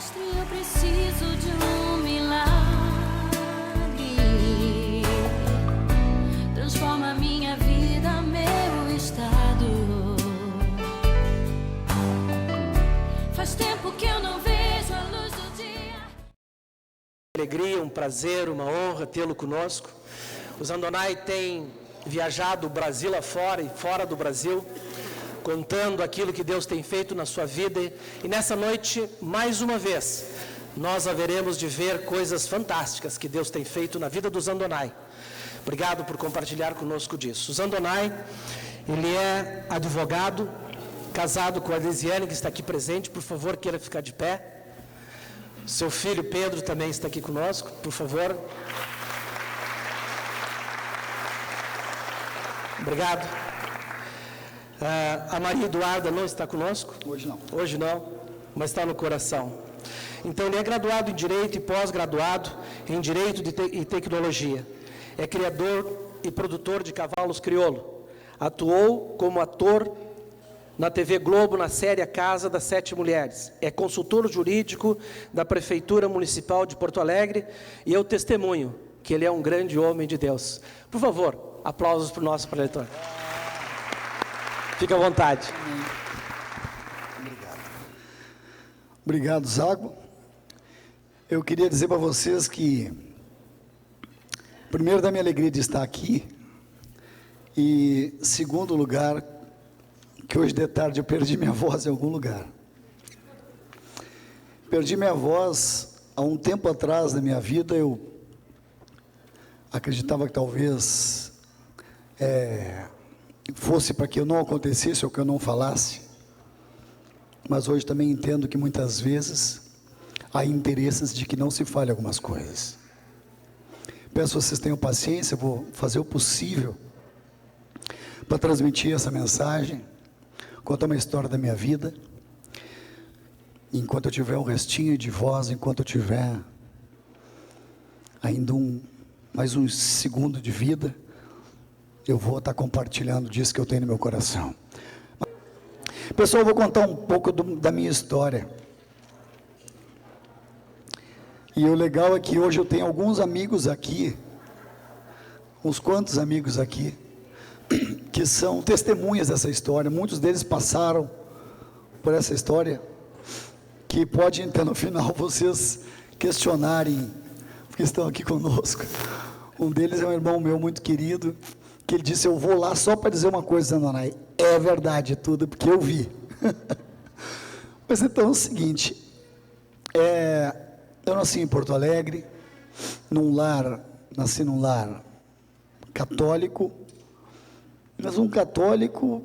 Mestre, eu preciso de um milagre. Transforma minha vida, meu estado. Faz tempo que eu não vejo a luz do dia. Alegria, um prazer, uma honra tê-lo conosco. O Zandonai tem viajado o Brasil afora e fora do Brasil, contando aquilo que Deus tem feito na sua vida. E nessa noite, mais uma vez, nós haveremos de ver coisas fantásticas que Deus tem feito na vida do Zandonai. Obrigado por compartilhar conosco disso. O Zandonai, ele é advogado, casado com a Lisiane, que está aqui presente. Por favor, queira ficar de pé. Seu filho Pedro também está aqui conosco, por favor. Obrigado. A Maria Eduarda não está conosco? Hoje não. Hoje não, mas está no coração. Então, ele é graduado em Direito e pós-graduado em Direito e Tecnologia. É criador e produtor de cavalos crioulo. Atuou como ator na TV Globo, na série A Casa das Sete Mulheres. É consultor jurídico da Prefeitura Municipal de Porto Alegre e eu testemunho que ele é um grande homem de Deus. Por favor, aplausos para o nosso preletor. Fique à vontade. Obrigado. Obrigado, Zago. Eu queria dizer para vocês que, primeiro, da minha alegria de estar aqui, e, segundo lugar, que hoje de tarde eu perdi minha voz em algum lugar. Perdi minha voz há um tempo atrás da minha vida. Eu acreditava que talvez fosse para que eu não acontecesse ou que eu não falasse, mas hoje também entendo que muitas vezes há interesses de que não se fale algumas coisas. Peço que vocês tenham paciência, vou fazer o possível para transmitir essa mensagem, contar uma história da minha vida. Enquanto eu tiver um restinho de voz, enquanto eu tiver ainda mais um segundo de vida, eu vou estar compartilhando disso que eu tenho no meu coração. Pessoal, eu vou contar um pouco da minha história. E o legal é que hoje eu tenho alguns amigos aqui, uns quantos amigos aqui, que são testemunhas dessa história. Muitos deles passaram por essa história, que pode, então, no final, vocês questionarem, porque estão aqui conosco. Um deles é um irmão meu muito querido, que ele disse: eu vou lá só para dizer uma coisa, Zandonai. É verdade tudo, porque eu vi. Mas então é o seguinte, eu nasci em Porto Alegre, nasci num lar católico, mas um católico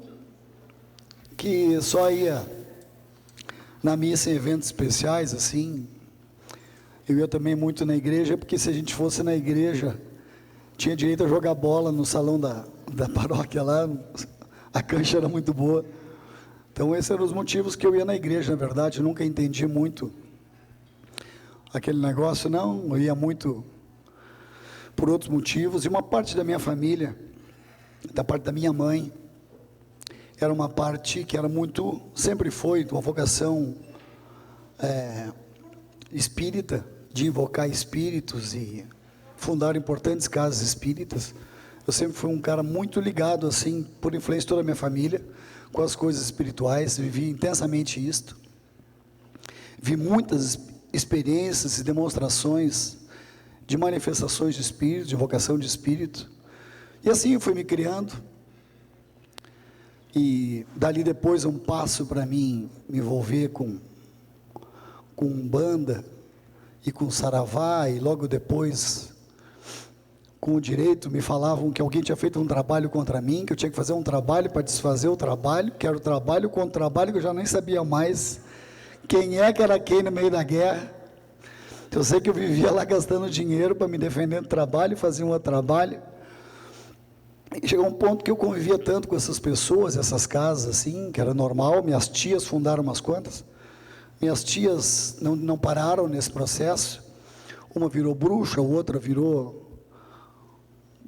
que só ia na missa em eventos especiais, assim. Eu ia também muito na igreja, porque se a gente fosse na igreja, tinha direito a jogar bola no salão da paróquia lá, a cancha era muito boa. Então esses eram os motivos que eu ia na igreja, na verdade. Eu nunca entendi muito aquele negócio, não. Eu ia muito por outros motivos. E uma parte da minha família, da parte da minha mãe, era uma parte que era muito, sempre foi, uma vocação espírita, de invocar espíritos e fundar importantes casas espíritas. Eu sempre fui um cara muito ligado, assim, por influência de toda a minha família, com as coisas espirituais. Vivi intensamente isto. Vi muitas experiências e demonstrações de manifestações de espírito, de vocação de espírito. E assim eu fui me criando. E dali depois um passo para mim me envolver com Umbanda e com Saravá, e logo depois com o direito. Me falavam que alguém tinha feito um trabalho contra mim, que eu tinha que fazer um trabalho para desfazer o trabalho, que era o trabalho contra o trabalho, que eu já nem sabia mais quem é que era quem no meio da guerra. Eu sei que eu vivia lá gastando dinheiro para me defender do trabalho, fazia um outro trabalho. E chegou um ponto que eu convivia tanto com essas pessoas, essas casas assim, que era normal. Minhas tias fundaram umas quantas. Minhas tias não pararam nesse processo. Uma virou bruxa, a outra virou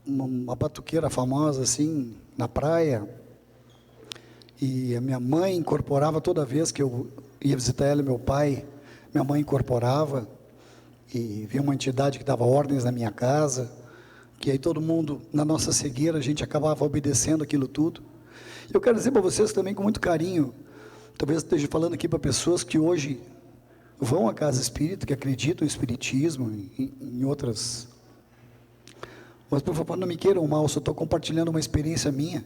uma batuqueira famosa assim, na praia. E a minha mãe incorporava toda vez que eu ia visitar ela e meu pai, minha mãe incorporava, e vinha uma entidade que dava ordens na minha casa, que aí todo mundo, na nossa cegueira, a gente acabava obedecendo aquilo tudo. Eu quero dizer para vocês também com muito carinho, talvez esteja falando aqui para pessoas que hoje vão à casa espírita, que acreditam em espiritismo, em outras. Mas, por favor, não me queiram mal, só estou compartilhando uma experiência minha,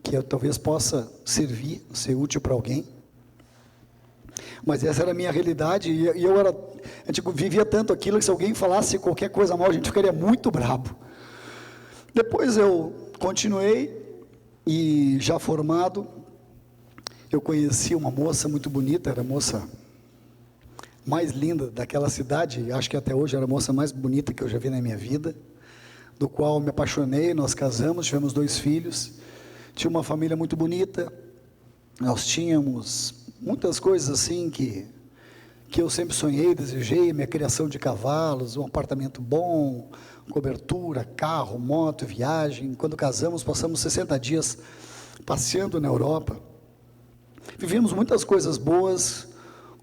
que eu talvez possa servir, ser útil para alguém. Mas essa era a minha realidade, e a gente vivia tanto aquilo, que se alguém falasse qualquer coisa mal, a gente ficaria muito bravo. Depois eu continuei, e já formado, eu conheci uma moça muito bonita, era a moça mais linda daquela cidade, acho que até hoje era a moça mais bonita que eu já vi na minha vida, do qual me apaixonei, nós casamos, tivemos 2 filhos, tinha uma família muito bonita, nós tínhamos muitas coisas assim que eu sempre sonhei, desejei, minha criação de cavalos, um apartamento bom, cobertura, carro, moto, viagem. Quando casamos, passamos 60 dias passeando na Europa, vivemos muitas coisas boas,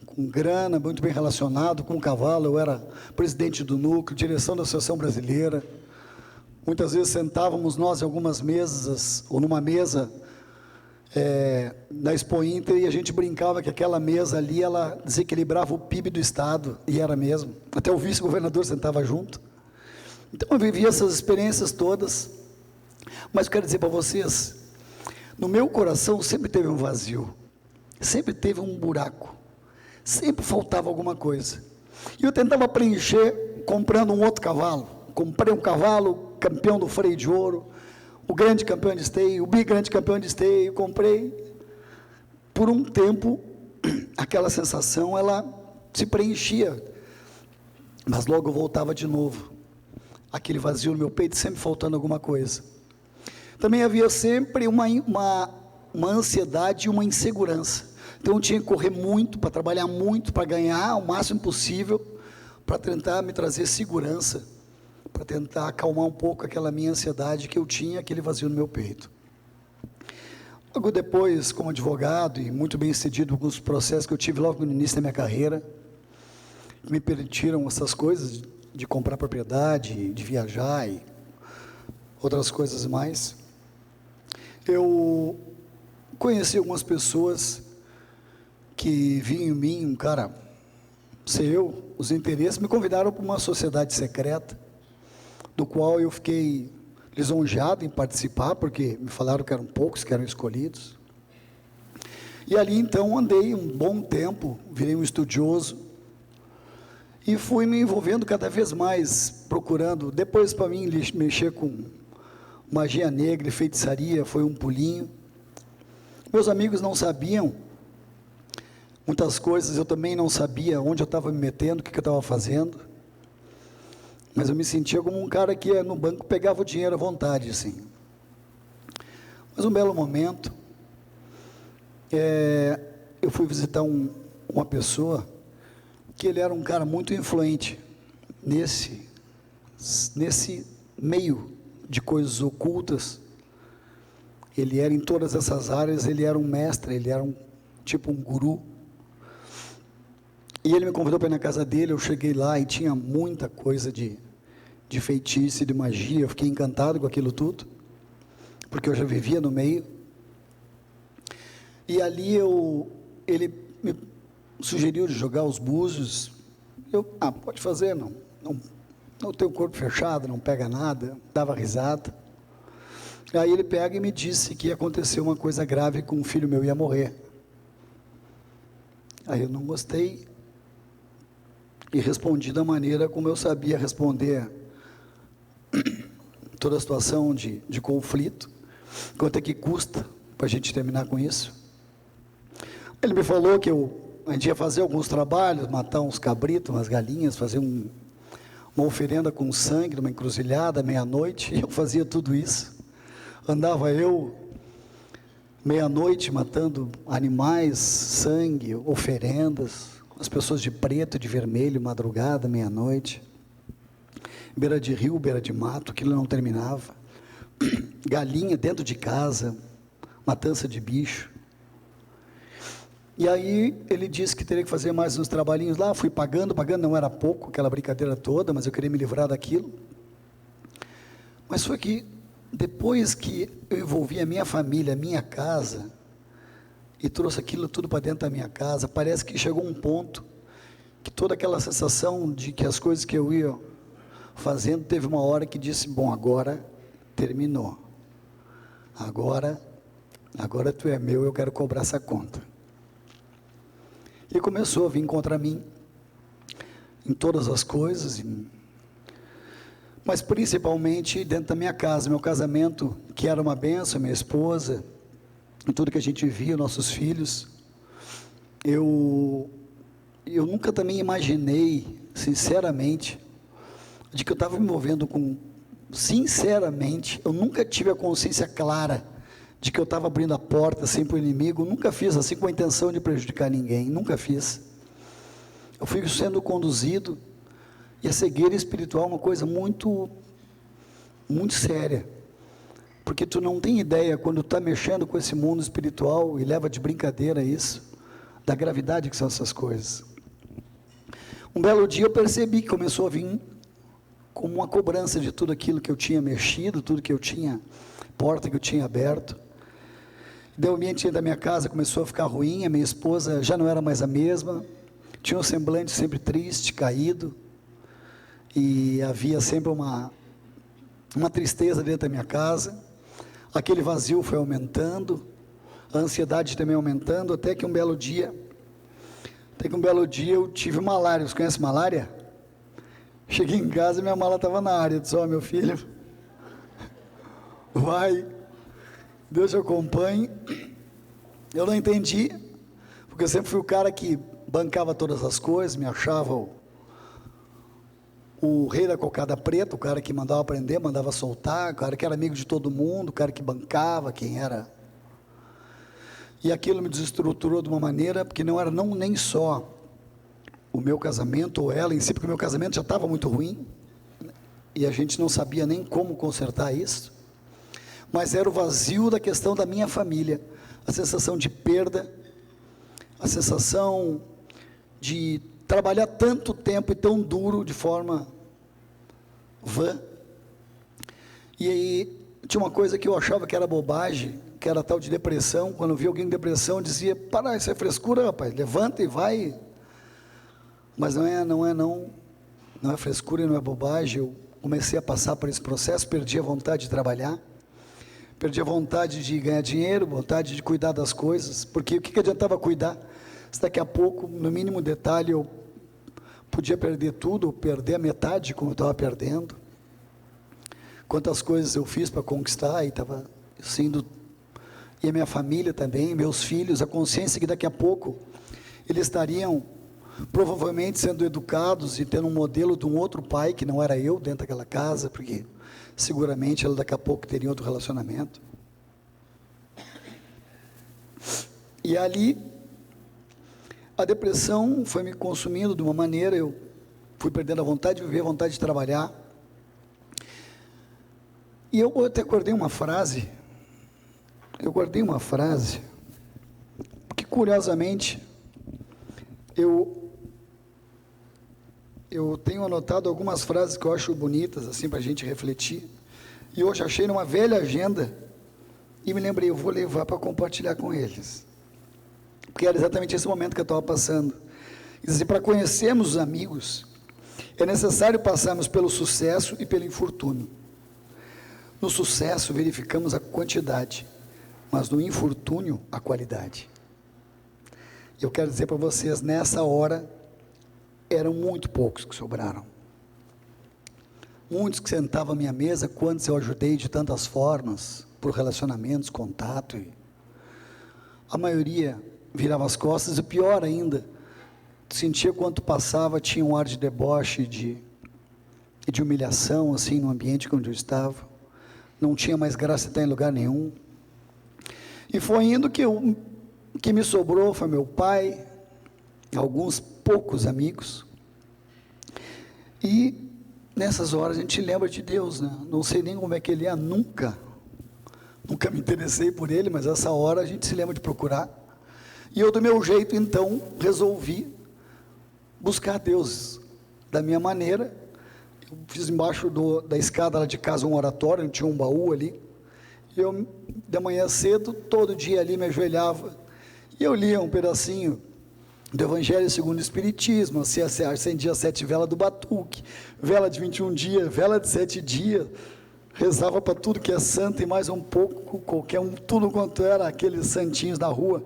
com grana, muito bem relacionado com o cavalo. Eu era presidente do núcleo, direção da Associação Brasileira. Muitas vezes sentávamos nós em algumas mesas, ou numa mesa na Expo Inter, e a gente brincava que aquela mesa ali, ela desequilibrava o PIB do Estado, e era mesmo. Até o vice-governador sentava junto. Então eu vivi essas experiências todas, mas eu quero dizer para vocês, no meu coração sempre teve um vazio, sempre teve um buraco, sempre faltava alguma coisa, e eu tentava preencher comprando um outro cavalo. Comprei um cavalo, campeão do freio de ouro, o grande campeão de esteio, o bigrande campeão de esteio, comprei. Por um tempo, aquela sensação, ela se preenchia, mas logo eu voltava de novo, aquele vazio no meu peito, sempre faltando alguma coisa. Também havia sempre uma ansiedade e uma insegurança, então eu tinha que correr muito, para trabalhar muito, para ganhar o máximo possível, para tentar me trazer segurança, para tentar acalmar um pouco aquela minha ansiedade que eu tinha, aquele vazio no meu peito. Logo depois, como advogado, e muito bem sucedido com os processos que eu tive logo no início da minha carreira, que me permitiram essas coisas de comprar propriedade, de viajar e outras coisas mais, eu conheci algumas pessoas que viam em mim um cara, sei eu, os interesses, me convidaram para uma sociedade secreta, do qual eu fiquei lisonjeado em participar, porque me falaram que eram poucos que eram escolhidos. E ali então andei um bom tempo, virei um estudioso, e fui me envolvendo cada vez mais, procurando. Depois, para mim, mexer com magia negra e feitiçaria foi um pulinho. Meus amigos não sabiam muitas coisas, eu também não sabia onde eu estava me metendo, o que eu estava fazendo. Mas eu me sentia como um cara que ia no banco, pegava o dinheiro à vontade, assim. Mas um belo momento, eu fui visitar uma pessoa, que ele era um cara muito influente, nesse meio de coisas ocultas. Ele era em todas essas áreas, ele era um mestre, ele era tipo um guru. E ele me convidou para ir na casa dele, eu cheguei lá e tinha muita coisa de feitiço, de magia. Eu fiquei encantado com aquilo tudo, porque eu já vivia no meio. E ali ele me sugeriu de jogar os búzios. Pode fazer, não tem o corpo fechado, não pega nada, dava risada. Aí ele pega e me disse que ia acontecer uma coisa grave, com um filho meu ia morrer. Aí eu não gostei, e respondi da maneira como eu sabia responder toda a situação de conflito, quanto é que custa para a gente terminar com isso. Ele me falou que a gente ia fazer alguns trabalhos, matar uns cabritos, umas galinhas, fazer uma oferenda com sangue, numa encruzilhada, meia-noite, e eu fazia tudo isso. Andava eu, meia-noite, matando animais, sangue, oferendas, as pessoas de preto, de vermelho, madrugada, meia-noite, beira de rio, beira de mato, aquilo não terminava, galinha dentro de casa, matança de bicho. E aí ele disse que teria que fazer mais uns trabalhinhos lá, fui pagando, não era pouco, aquela brincadeira toda, mas eu queria me livrar daquilo. Mas foi que, depois que eu envolvi a minha família, a minha casa, e trouxe aquilo tudo para dentro da minha casa, parece que chegou um ponto, que toda aquela sensação de que as coisas que eu ia fazendo, teve uma hora que disse, bom, agora terminou, agora tu é meu, eu quero cobrar essa conta. E começou a vir contra mim, em todas as coisas, mas principalmente dentro da minha casa, meu casamento, que era uma bênção, minha esposa, em tudo que a gente via, nossos filhos, eu nunca também imaginei, sinceramente, de que eu estava me envolvendo com, sinceramente, eu nunca tive a consciência clara de que eu estava abrindo a porta assim para o inimigo, nunca fiz assim com a intenção de prejudicar ninguém, nunca fiz. Eu fui sendo conduzido, e a cegueira espiritual é uma coisa muito, muito séria, porque tu não tem ideia, quando tu está mexendo com esse mundo espiritual, e leva de brincadeira isso, da gravidade que são essas coisas. Um belo dia eu percebi que começou a vir como uma cobrança de tudo aquilo que eu tinha mexido, tudo que eu tinha, porta que eu tinha aberto. Daí o ambiente da minha casa começou a ficar ruim, a minha esposa já não era mais a mesma, tinha um semblante sempre triste, caído, e havia sempre uma tristeza dentro da minha casa, aquele vazio foi aumentando, a ansiedade também aumentando, até que um belo dia eu tive malária. Vocês conhecem malária? Cheguei em casa e minha mala estava na área. Eu disse, meu filho, vai, Deus te acompanhe. Eu não entendi, porque eu sempre fui o cara que bancava todas as coisas, me achava o rei da cocada preta, o cara que mandava prender, mandava soltar, o cara que era amigo de todo mundo, o cara que bancava, quem era. E aquilo me desestruturou de uma maneira, porque não era nem só o meu casamento, ou ela em si, porque o meu casamento já estava muito ruim, e a gente não sabia nem como consertar isso, mas era o vazio da questão da minha família, a sensação de perda, a sensação de trabalhar tanto tempo e tão duro, de forma vã. E aí, tinha uma coisa que eu achava que era bobagem, que era tal de depressão. Quando eu via alguém em depressão, eu dizia, para, isso é frescura, rapaz, levanta e vai. Mas não é frescura e não é bobagem. Eu comecei a passar por esse processo, perdi a vontade de trabalhar, perdi a vontade de ganhar dinheiro, vontade de cuidar das coisas, porque o que adiantava cuidar, se daqui a pouco, no mínimo detalhe, eu podia perder tudo, ou perder a metade, como eu estava perdendo. Quantas coisas eu fiz para conquistar, e estava sendo, e a minha família também, meus filhos, a consciência que daqui a pouco, eles estariam, provavelmente sendo educados, e tendo um modelo de um outro pai, que não era eu, dentro daquela casa, porque seguramente ela daqui a pouco teria outro relacionamento. E ali, a depressão foi me consumindo de uma maneira, eu fui perdendo a vontade de viver, a vontade de trabalhar. E eu até guardei uma frase, porque curiosamente, eu tenho anotado algumas frases que eu acho bonitas, assim, para a gente refletir, e hoje achei numa velha agenda, e me lembrei, eu vou levar para compartilhar com eles, porque era exatamente esse momento que eu estava passando. Diz assim, para conhecermos os amigos, é necessário passarmos pelo sucesso e pelo infortúnio. No sucesso verificamos a quantidade, mas no infortúnio a qualidade. Eu quero dizer para vocês, nessa hora, eram muito poucos que sobraram. Muitos que sentavam à minha mesa, quantos eu ajudei de tantas formas, por relacionamentos, contato, e a maioria virava as costas, e pior ainda, sentia quanto passava, tinha um ar de deboche, de humilhação, assim, no ambiente onde eu estava, não tinha mais graça de estar em lugar nenhum, e foi indo que que me sobrou foi meu pai, alguns poucos amigos, e nessas horas a gente lembra de Deus, né? Não sei nem como é que ele é, nunca me interessei por ele, mas essa hora a gente se lembra de procurar, E eu, do meu jeito, então, resolvi buscar Deus da minha maneira. Eu fiz embaixo da escada lá de casa um oratório, tinha um baú ali. E eu, de manhã cedo, todo dia ali me ajoelhava. E eu lia um pedacinho do Evangelho segundo o Espiritismo, acendia 7 velas do batuque, vela de 21 dias, vela de 7 dias, rezava para tudo que é santo e mais um pouco, qualquer um, tudo quanto era aqueles santinhos da rua.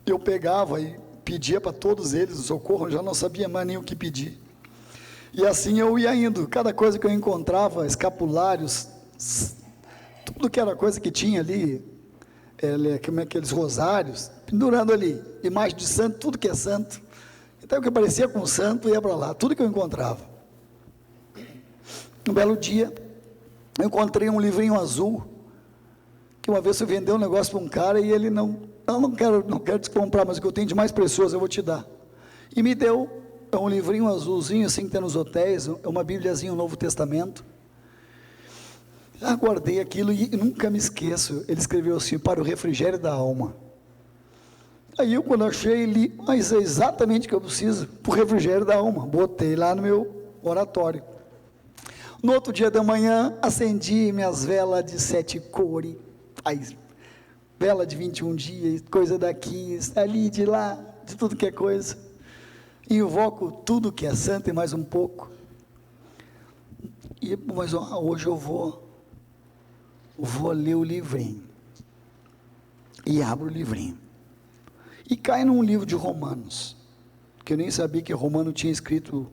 Eu pegava e pedia para todos eles o socorro, eu já não sabia mais nem o que pedir. E assim eu ia indo, cada coisa que eu encontrava, escapulários, tudo que era coisa que tinha ali, como é aqueles rosários, pendurando ali, imagem de santo, tudo que é santo. Então o que parecia com santo ia para lá, tudo que eu encontrava. Um belo dia, eu encontrei um livrinho azul, que uma vez você vendeu um negócio para um cara e ele não quero te comprar, mas o que eu tenho de mais precioso eu vou te dar. E me deu um livrinho azulzinho, assim que tem nos hotéis, uma bíbliazinha, um Novo Testamento. Guardei aquilo e nunca me esqueço. Ele escreveu assim: para o refrigério da alma. Aí eu, quando achei, li, mas é exatamente o que eu preciso para o refrigério da alma. Botei lá no meu oratório. No outro dia da manhã, acendi minhas velas de 7 cores, vela de 21 dias, coisa daqui, ali, de lá, de tudo que é coisa. Invoco tudo que é santo e mais um pouco. Mas hoje eu vou ler o livrinho. E abro o livrinho. E cai num livro de Romanos, que eu nem sabia que Romano tinha escrito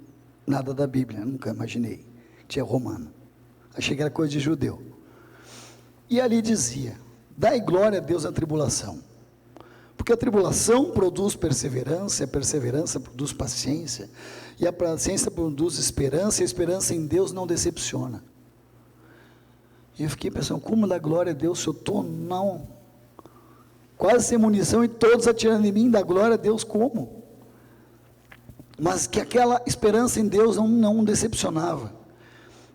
nada da Bíblia, nunca imaginei que tinha Romano. Achei que era coisa de judeu. E ali dizia: dai glória a Deus na tribulação, porque a tribulação produz perseverança, a perseverança produz paciência, e a paciência produz esperança, e a esperança em Deus não decepciona. E eu fiquei pensando, como dar glória a Deus se eu estou quase sem munição e todos atirando em mim, dar glória a Deus como? Mas que aquela esperança em Deus não decepcionava.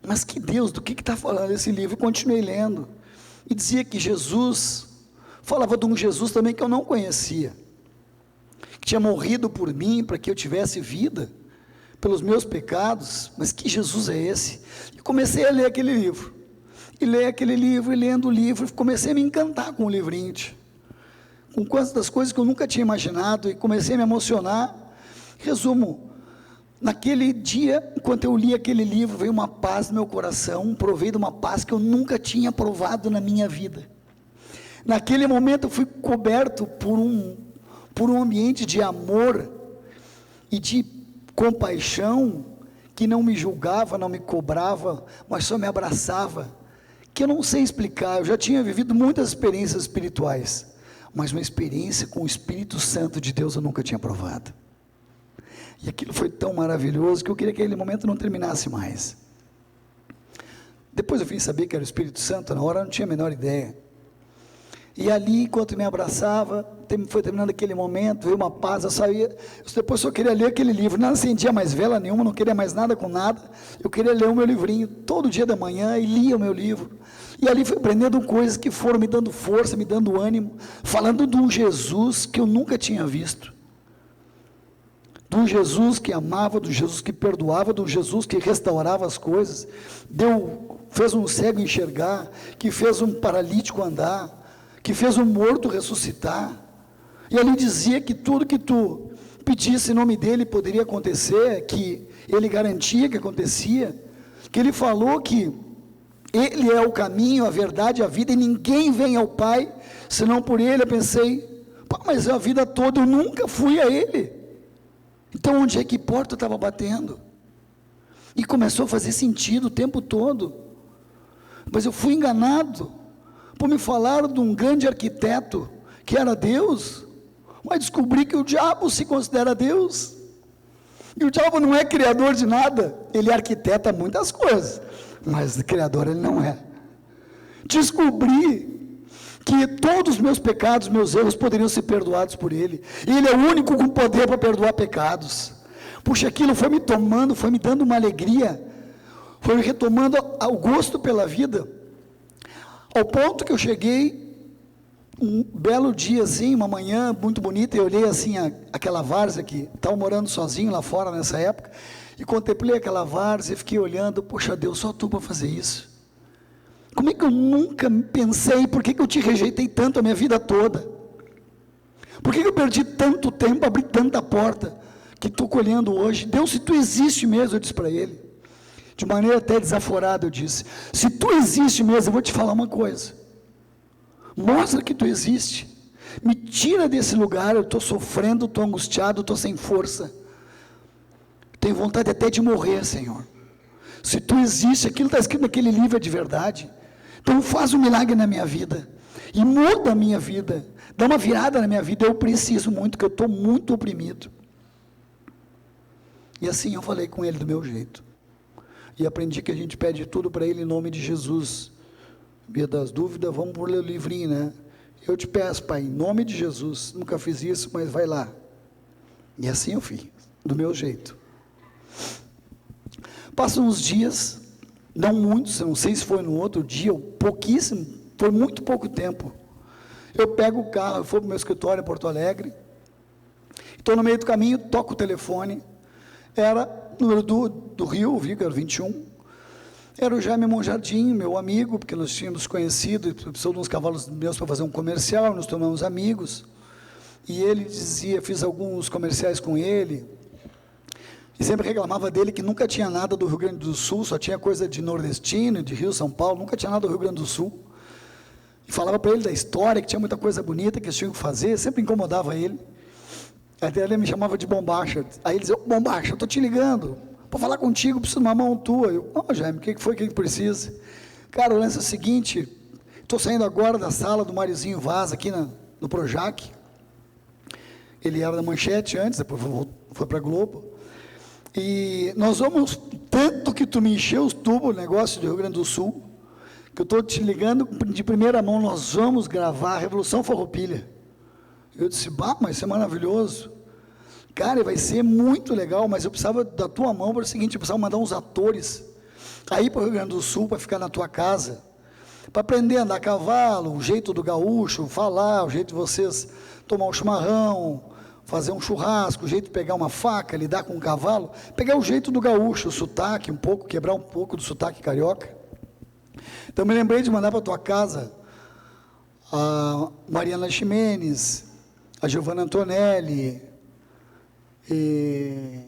Mas que Deus, do que está falando esse livro? E continuei lendo, e dizia que Jesus, falava de um Jesus também que eu não conhecia, que tinha morrido por mim, para que eu tivesse vida, pelos meus pecados. Mas que Jesus é esse? E comecei a ler aquele livro, e ler aquele livro, e lendo o livro, comecei a me encantar com o livrinho, com quantas coisas que eu nunca tinha imaginado, e comecei a me emocionar. Resumo, naquele dia, enquanto eu li aquele livro, veio uma paz no meu coração, provei de uma paz que eu nunca tinha provado na minha vida. Naquele momento eu fui coberto por um ambiente de amor e de compaixão, que não me julgava, não me cobrava, mas só me abraçava, que eu não sei explicar. Eu já tinha vivido muitas experiências espirituais, mas uma experiência com o Espírito Santo de Deus eu nunca tinha provado. E aquilo foi tão maravilhoso que eu queria que aquele momento não terminasse mais. Depois eu vim saber que era o Espírito Santo, na hora eu não tinha a menor ideia. E ali, enquanto me abraçava, foi terminando aquele momento, veio uma paz, eu saía, depois só queria ler aquele livro, não acendia mais vela nenhuma, não queria mais nada com nada, eu queria ler o meu livrinho, todo dia da manhã, e lia o meu livro, e ali fui aprendendo coisas que foram me dando força, me dando ânimo, falando de um Jesus que eu nunca tinha visto, de um Jesus que amava, de um Jesus que perdoava, de um Jesus que restaurava as coisas, fez um cego enxergar, que fez um paralítico andar, que fez um morto ressuscitar, e ali dizia que tudo que tu pedisse em nome dele poderia acontecer, que ele garantia que acontecia, que ele falou que ele é o caminho, a verdade, a vida, e ninguém vem ao Pai, senão por ele. Eu pensei, mas a vida toda eu nunca fui a ele, então onde é que porta eu estava batendo? E começou a fazer sentido o tempo todo, mas eu fui enganado, por me falar de um grande arquiteto, que era Deus, mas descobri que o diabo se considera Deus, e o diabo não é criador de nada, ele arquiteta muitas coisas, mas criador ele não é. Descobri que todos os meus pecados, meus erros poderiam ser perdoados por ele, e ele é o único com poder para perdoar pecados. Puxa, aquilo foi me tomando, foi me dando uma alegria, foi me retomando o gosto pela vida, ao ponto que eu cheguei Um belo dia, assim, uma manhã muito bonita, eu olhei assim aquela várzea que estava morando sozinho lá fora nessa época, e contemplei aquela várzea e fiquei olhando, poxa Deus, só tu para fazer isso. Como é que eu nunca pensei, por que eu te rejeitei tanto a minha vida toda? Por que eu perdi tanto tempo, abri tanta porta, que estou colhendo hoje? Deus, se tu existe mesmo, eu disse para ele, de maneira até desaforada, eu disse, se tu existe mesmo, eu vou te falar uma coisa, mostra que tu existe, me tira desse lugar, eu estou sofrendo, estou angustiado, estou sem força, tenho vontade até de morrer, Senhor. Se tu existe, aquilo está escrito naquele livro é de verdade, então faz um milagre na minha vida, e muda a minha vida, dá uma virada na minha vida, eu preciso muito, que eu estou muito oprimido. E assim eu falei com ele do meu jeito, e aprendi que a gente pede tudo para ele em nome de Jesus. Via das dúvidas, vamos por ler o livrinho, né? Eu te peço, Pai, em nome de Jesus, nunca fiz isso, mas vai lá. E assim eu fiz, do meu jeito. Passam uns dias, não muitos, não sei se foi no outro dia, ou pouquíssimo, foi muito pouco tempo. Eu pego o carro, eu vou para o meu escritório em Porto Alegre, estou no meio do caminho, toco o telefone, era número do Rio, Vícar 21, era o Jaime Monjardim, meu amigo, porque nós tínhamos conhecido, ele precisou de uns cavalos meus para fazer um comercial, nos tornamos amigos, e ele dizia, fiz alguns comerciais com ele, e sempre reclamava dele que nunca tinha nada do Rio Grande do Sul, só tinha coisa de nordestino, de Rio, São Paulo, nunca tinha nada do Rio Grande do Sul, e falava para ele da história, que tinha muita coisa bonita que eles tinham que fazer, sempre incomodava ele, até ele me chamava de Bombacha, aí ele dizia, Bombacha, eu estou te ligando, para falar contigo, preciso de uma mão tua. Eu, não, Jaime, o que foi que precisa? Cara, o lance é o seguinte, estou saindo agora da sala do Mariozinho Vaz, aqui no Projac, ele era da Manchete antes, depois foi para a Globo, e nós vamos, tanto que tu me encheu os tubos, o negócio do Rio Grande do Sul, que eu estou te ligando de primeira mão, nós vamos gravar a Revolução Farroupilha. Eu disse, bah, mas isso é maravilhoso. Cara, vai ser muito legal, mas eu precisava da tua mão para o seguinte, eu precisava mandar uns atores aí para o Rio Grande do Sul, para ficar na tua casa, para aprender a andar a cavalo, o jeito do gaúcho, falar, o jeito de vocês tomar um chimarrão, fazer um churrasco, o jeito de pegar uma faca, lidar com um cavalo, pegar o jeito do gaúcho, o sotaque um pouco, quebrar um pouco do sotaque carioca. Então me lembrei de mandar para a tua casa a Mariana Ximenes, a Giovanna Antonelli, e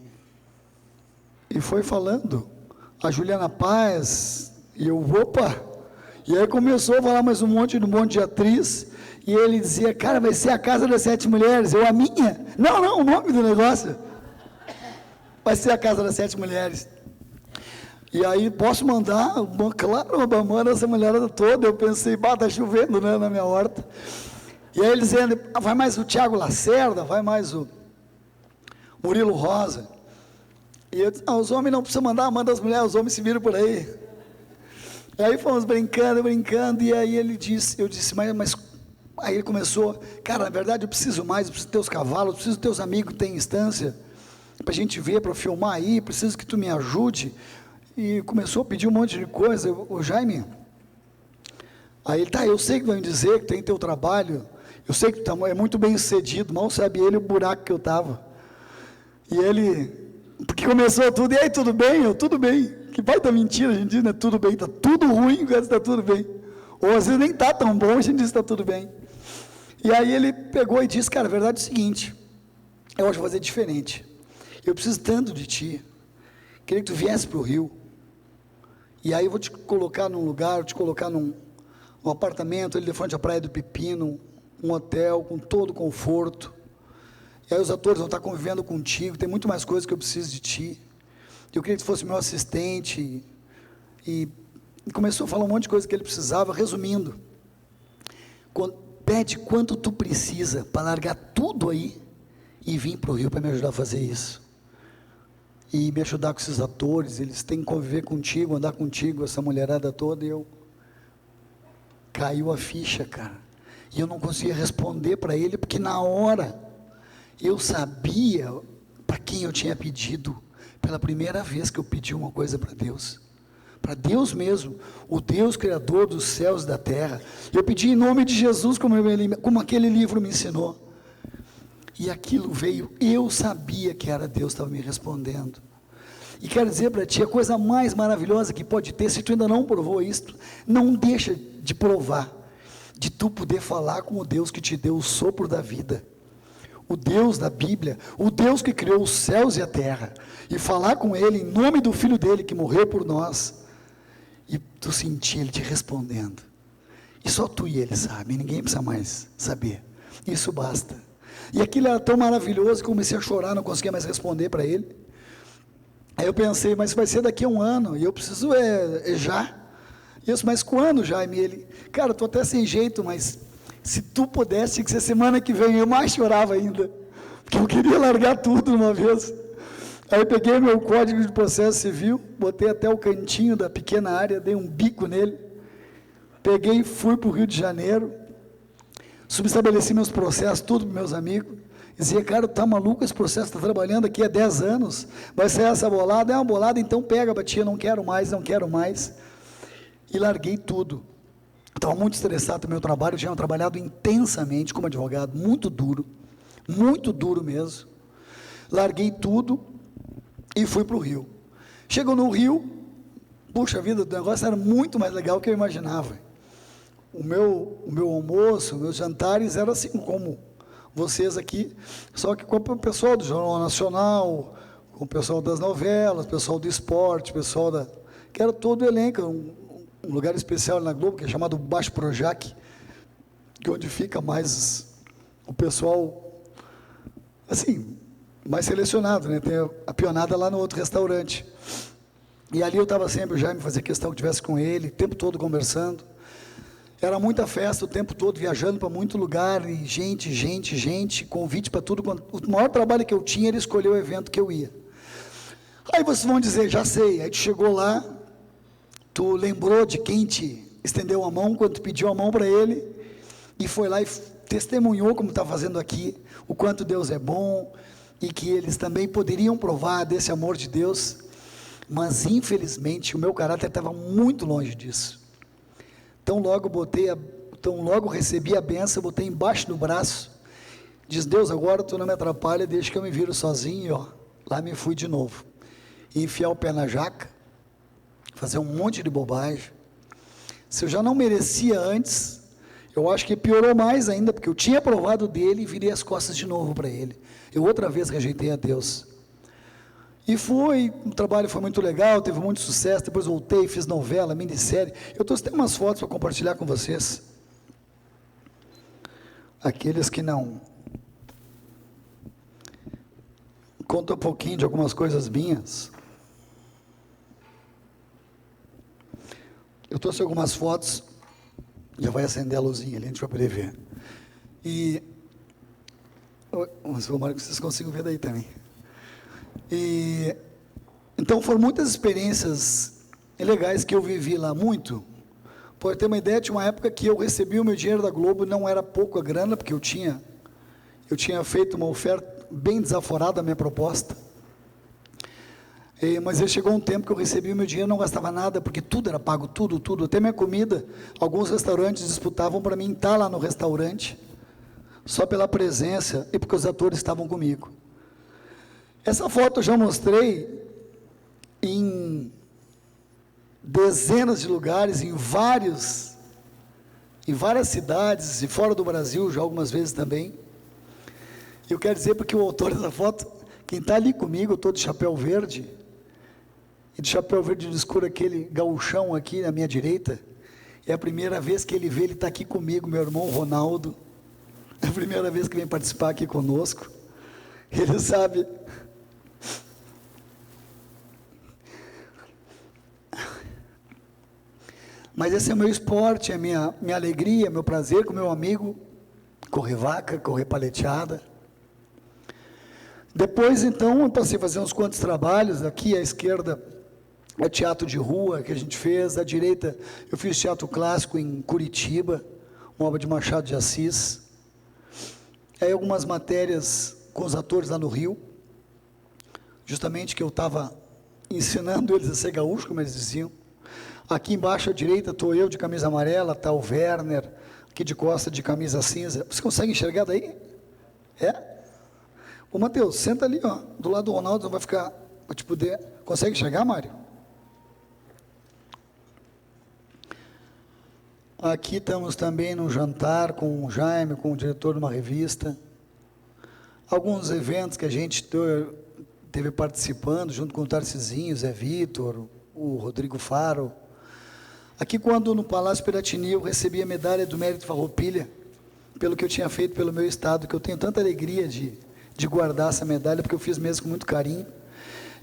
foi falando, a Juliana Paz, e eu, opa, e aí começou a falar mais um monte de atriz, e ele dizia, cara, vai ser a Casa das 7 Mulheres, eu, a minha? Não, o nome do negócio, vai ser a Casa das 7 Mulheres, e aí posso mandar, claro, manda essa mulherada toda, eu pensei, tá chovendo, né, na minha horta, e aí ele dizendo, vai mais o Tiago Lacerda, vai mais o Murilo Rosa, e eu disse, os homens não precisam mandar, manda as mulheres, os homens se viram por aí. Aí fomos brincando, e aí ele disse, eu disse, mas aí ele começou, cara, na verdade eu preciso mais, eu preciso dos teus cavalos, eu preciso dos teus amigos que tem instância, para a gente ver, para filmar aí, preciso que tu me ajude, e começou a pedir um monte de coisa, o Jaime, aí ele, eu sei que vai me dizer que tem teu trabalho, eu sei que tu é muito bem sucedido, mal sabe ele o buraco que eu estava. E ele, porque começou tudo, e aí, tudo bem? Eu, tudo bem. Que vai da mentira, a gente diz, né? Tudo bem, está tudo ruim, mas está tudo bem. Ou às vezes nem está tão bom, a gente diz, está tudo bem. E aí ele pegou e disse, cara, a verdade é o seguinte, eu acho que vou fazer diferente. Eu preciso tanto de ti, queria que tu viesse para o Rio. E aí eu vou te colocar num lugar, vou te colocar num apartamento, ali de frente à Praia do Pepino, um hotel com todo conforto. E aí os atores vão estar convivendo contigo, tem muito mais coisas que eu preciso de ti. Eu queria que tu fosse meu assistente. E começou a falar um monte de coisa que ele precisava, resumindo. Pede quanto tu precisa para largar tudo aí e vir para o Rio para me ajudar a fazer isso. E me ajudar com esses atores, eles têm que conviver contigo, andar contigo, essa mulherada toda. E eu... Caiu a ficha, cara. E eu não conseguia responder para ele, porque na hora... Eu sabia para quem eu tinha pedido, pela primeira vez que eu pedi uma coisa para Deus, para Deus mesmo, o Deus criador dos céus e da terra. Eu pedi em nome de Jesus, como aquele livro me ensinou. E aquilo veio, eu sabia que era Deus que estava me respondendo. E quero dizer para ti, a coisa mais maravilhosa que pode ter, se tu ainda não provou isto, não deixa de provar, de tu poder falar com o Deus que te deu o sopro da vida, o Deus da Bíblia, o Deus que criou os céus e a terra, e falar com Ele em nome do Filho dEle que morreu por nós, e tu sentir Ele te respondendo, e só tu e Ele sabem, ninguém precisa mais saber, isso basta. E aquilo era tão maravilhoso que comecei a chorar, não conseguia mais responder para Ele. Aí eu pensei, mas vai ser daqui a um ano, e eu preciso já. Isso, mas quando, Jaime? Ele, cara, estou até sem jeito, mas se tu pudesse, tinha que ser semana que vem. Eu mais chorava ainda, porque eu queria largar tudo de uma vez. Aí eu peguei meu código de processo civil, botei até o cantinho da pequena área, dei um bico nele, peguei e fui para o Rio de Janeiro, subestabeleci meus processos, tudo para meus amigos. Dizia, cara, tá maluco, esse processo está trabalhando aqui há 10 anos, vai ser essa bolada? É uma bolada, então pega, batia, não quero mais. E larguei tudo. Estava muito estressado do meu trabalho, eu tinha trabalhado intensamente como advogado, muito duro mesmo. Larguei tudo e fui para o Rio. Chegou no Rio, puxa vida, o negócio era muito mais legal do que eu imaginava. O meu almoço, meus jantares eram assim como vocês aqui, só que com o pessoal do Jornal Nacional, com o pessoal das novelas, pessoal do esporte, pessoal que era todo o elenco, um lugar especial na Globo, que é chamado Baixo Projac, que é onde fica mais o pessoal, assim, mais selecionado, né? Tem a pionada lá no outro restaurante. E ali eu estava sempre, o Jaime fazia questão que estivesse com ele, o tempo todo conversando. Era muita festa o tempo todo, viajando para muito lugar, e gente, convite para tudo. O maior trabalho que eu tinha era escolher o evento que eu ia. Aí vocês vão dizer, já sei, aí tu chegou lá, tu lembrou de quem te estendeu a mão, quando tu pediu a mão para ele, e foi lá e testemunhou, como está fazendo aqui, o quanto Deus é bom, e que eles também poderiam provar desse amor de Deus, mas infelizmente o meu caráter estava muito longe disso. Então logo recebi a benção, botei embaixo do braço, diz, Deus, agora tu não me atrapalha, deixa que eu me viro sozinho, e ó, lá me fui de novo, e enfiar o pé na jaca, fazer um monte de bobagem. Se eu já não merecia antes, eu acho que piorou mais ainda, porque eu tinha provado dele e virei as costas de novo para ele, eu outra vez rejeitei a Deus. E o trabalho foi muito legal, teve muito sucesso, depois voltei, fiz novela, minissérie. Eu trouxe até umas fotos para compartilhar com vocês. Aqueles que não. Conta um pouquinho de algumas coisas minhas. Eu trouxe algumas fotos, já vai acender a luzinha ali, a gente vai poder ver. E, mas tomara que vocês consigam ver daí também. E então foram muitas experiências legais que eu vivi lá, muito. Pode ter uma ideia, tinha uma época que eu recebi o meu dinheiro da Globo, não era pouco a grana, porque eu tinha feito uma oferta bem desaforada, a minha proposta. Mas aí chegou um tempo que eu recebi o meu dinheiro, não gastava nada, porque tudo era pago, tudo, até minha comida. Alguns restaurantes disputavam para mim estar lá no restaurante, só pela presença e porque os atores estavam comigo. Essa foto eu já mostrei em dezenas de lugares, em várias cidades e fora do Brasil, já algumas vezes também. Eu quero dizer porque o autor dessa foto, quem está ali comigo, eu estou de chapéu verde, e de chapéu verde escuro, aquele gauchão aqui na minha direita, é a primeira vez que ele está aqui comigo, meu irmão Ronaldo, é a primeira vez que vem participar aqui conosco, ele sabe. Mas esse é o meu esporte, é minha alegria, meu prazer com meu amigo, correr vaca, correr paleteada. Depois, então, eu passei a fazer uns quantos trabalhos. Aqui à esquerda é teatro de rua que a gente fez, à direita eu fiz teatro clássico em Curitiba, uma obra de Machado de Assis. Aí algumas matérias com os atores lá no Rio, justamente que eu estava ensinando eles a ser gaúcho, como eles diziam. Aqui embaixo à direita estou eu de camisa amarela, está o Werner, aqui de costa de camisa cinza. Você consegue enxergar daí? É? Ô Matheus, senta ali, ó, do lado do Ronaldo, vai ficar, para te poder... Consegue enxergar, Mário? Aqui estamos também num jantar com o Jaime, com o diretor de uma revista. Alguns eventos que a gente teve participando, junto com o Tarcisinho, Zé Vitor, o Rodrigo Faro. Aqui, quando no Palácio Piratini eu recebi a medalha do Mérito Farroupilha, pelo que eu tinha feito pelo meu estado, que eu tenho tanta alegria de guardar essa medalha, porque eu fiz mesmo com muito carinho.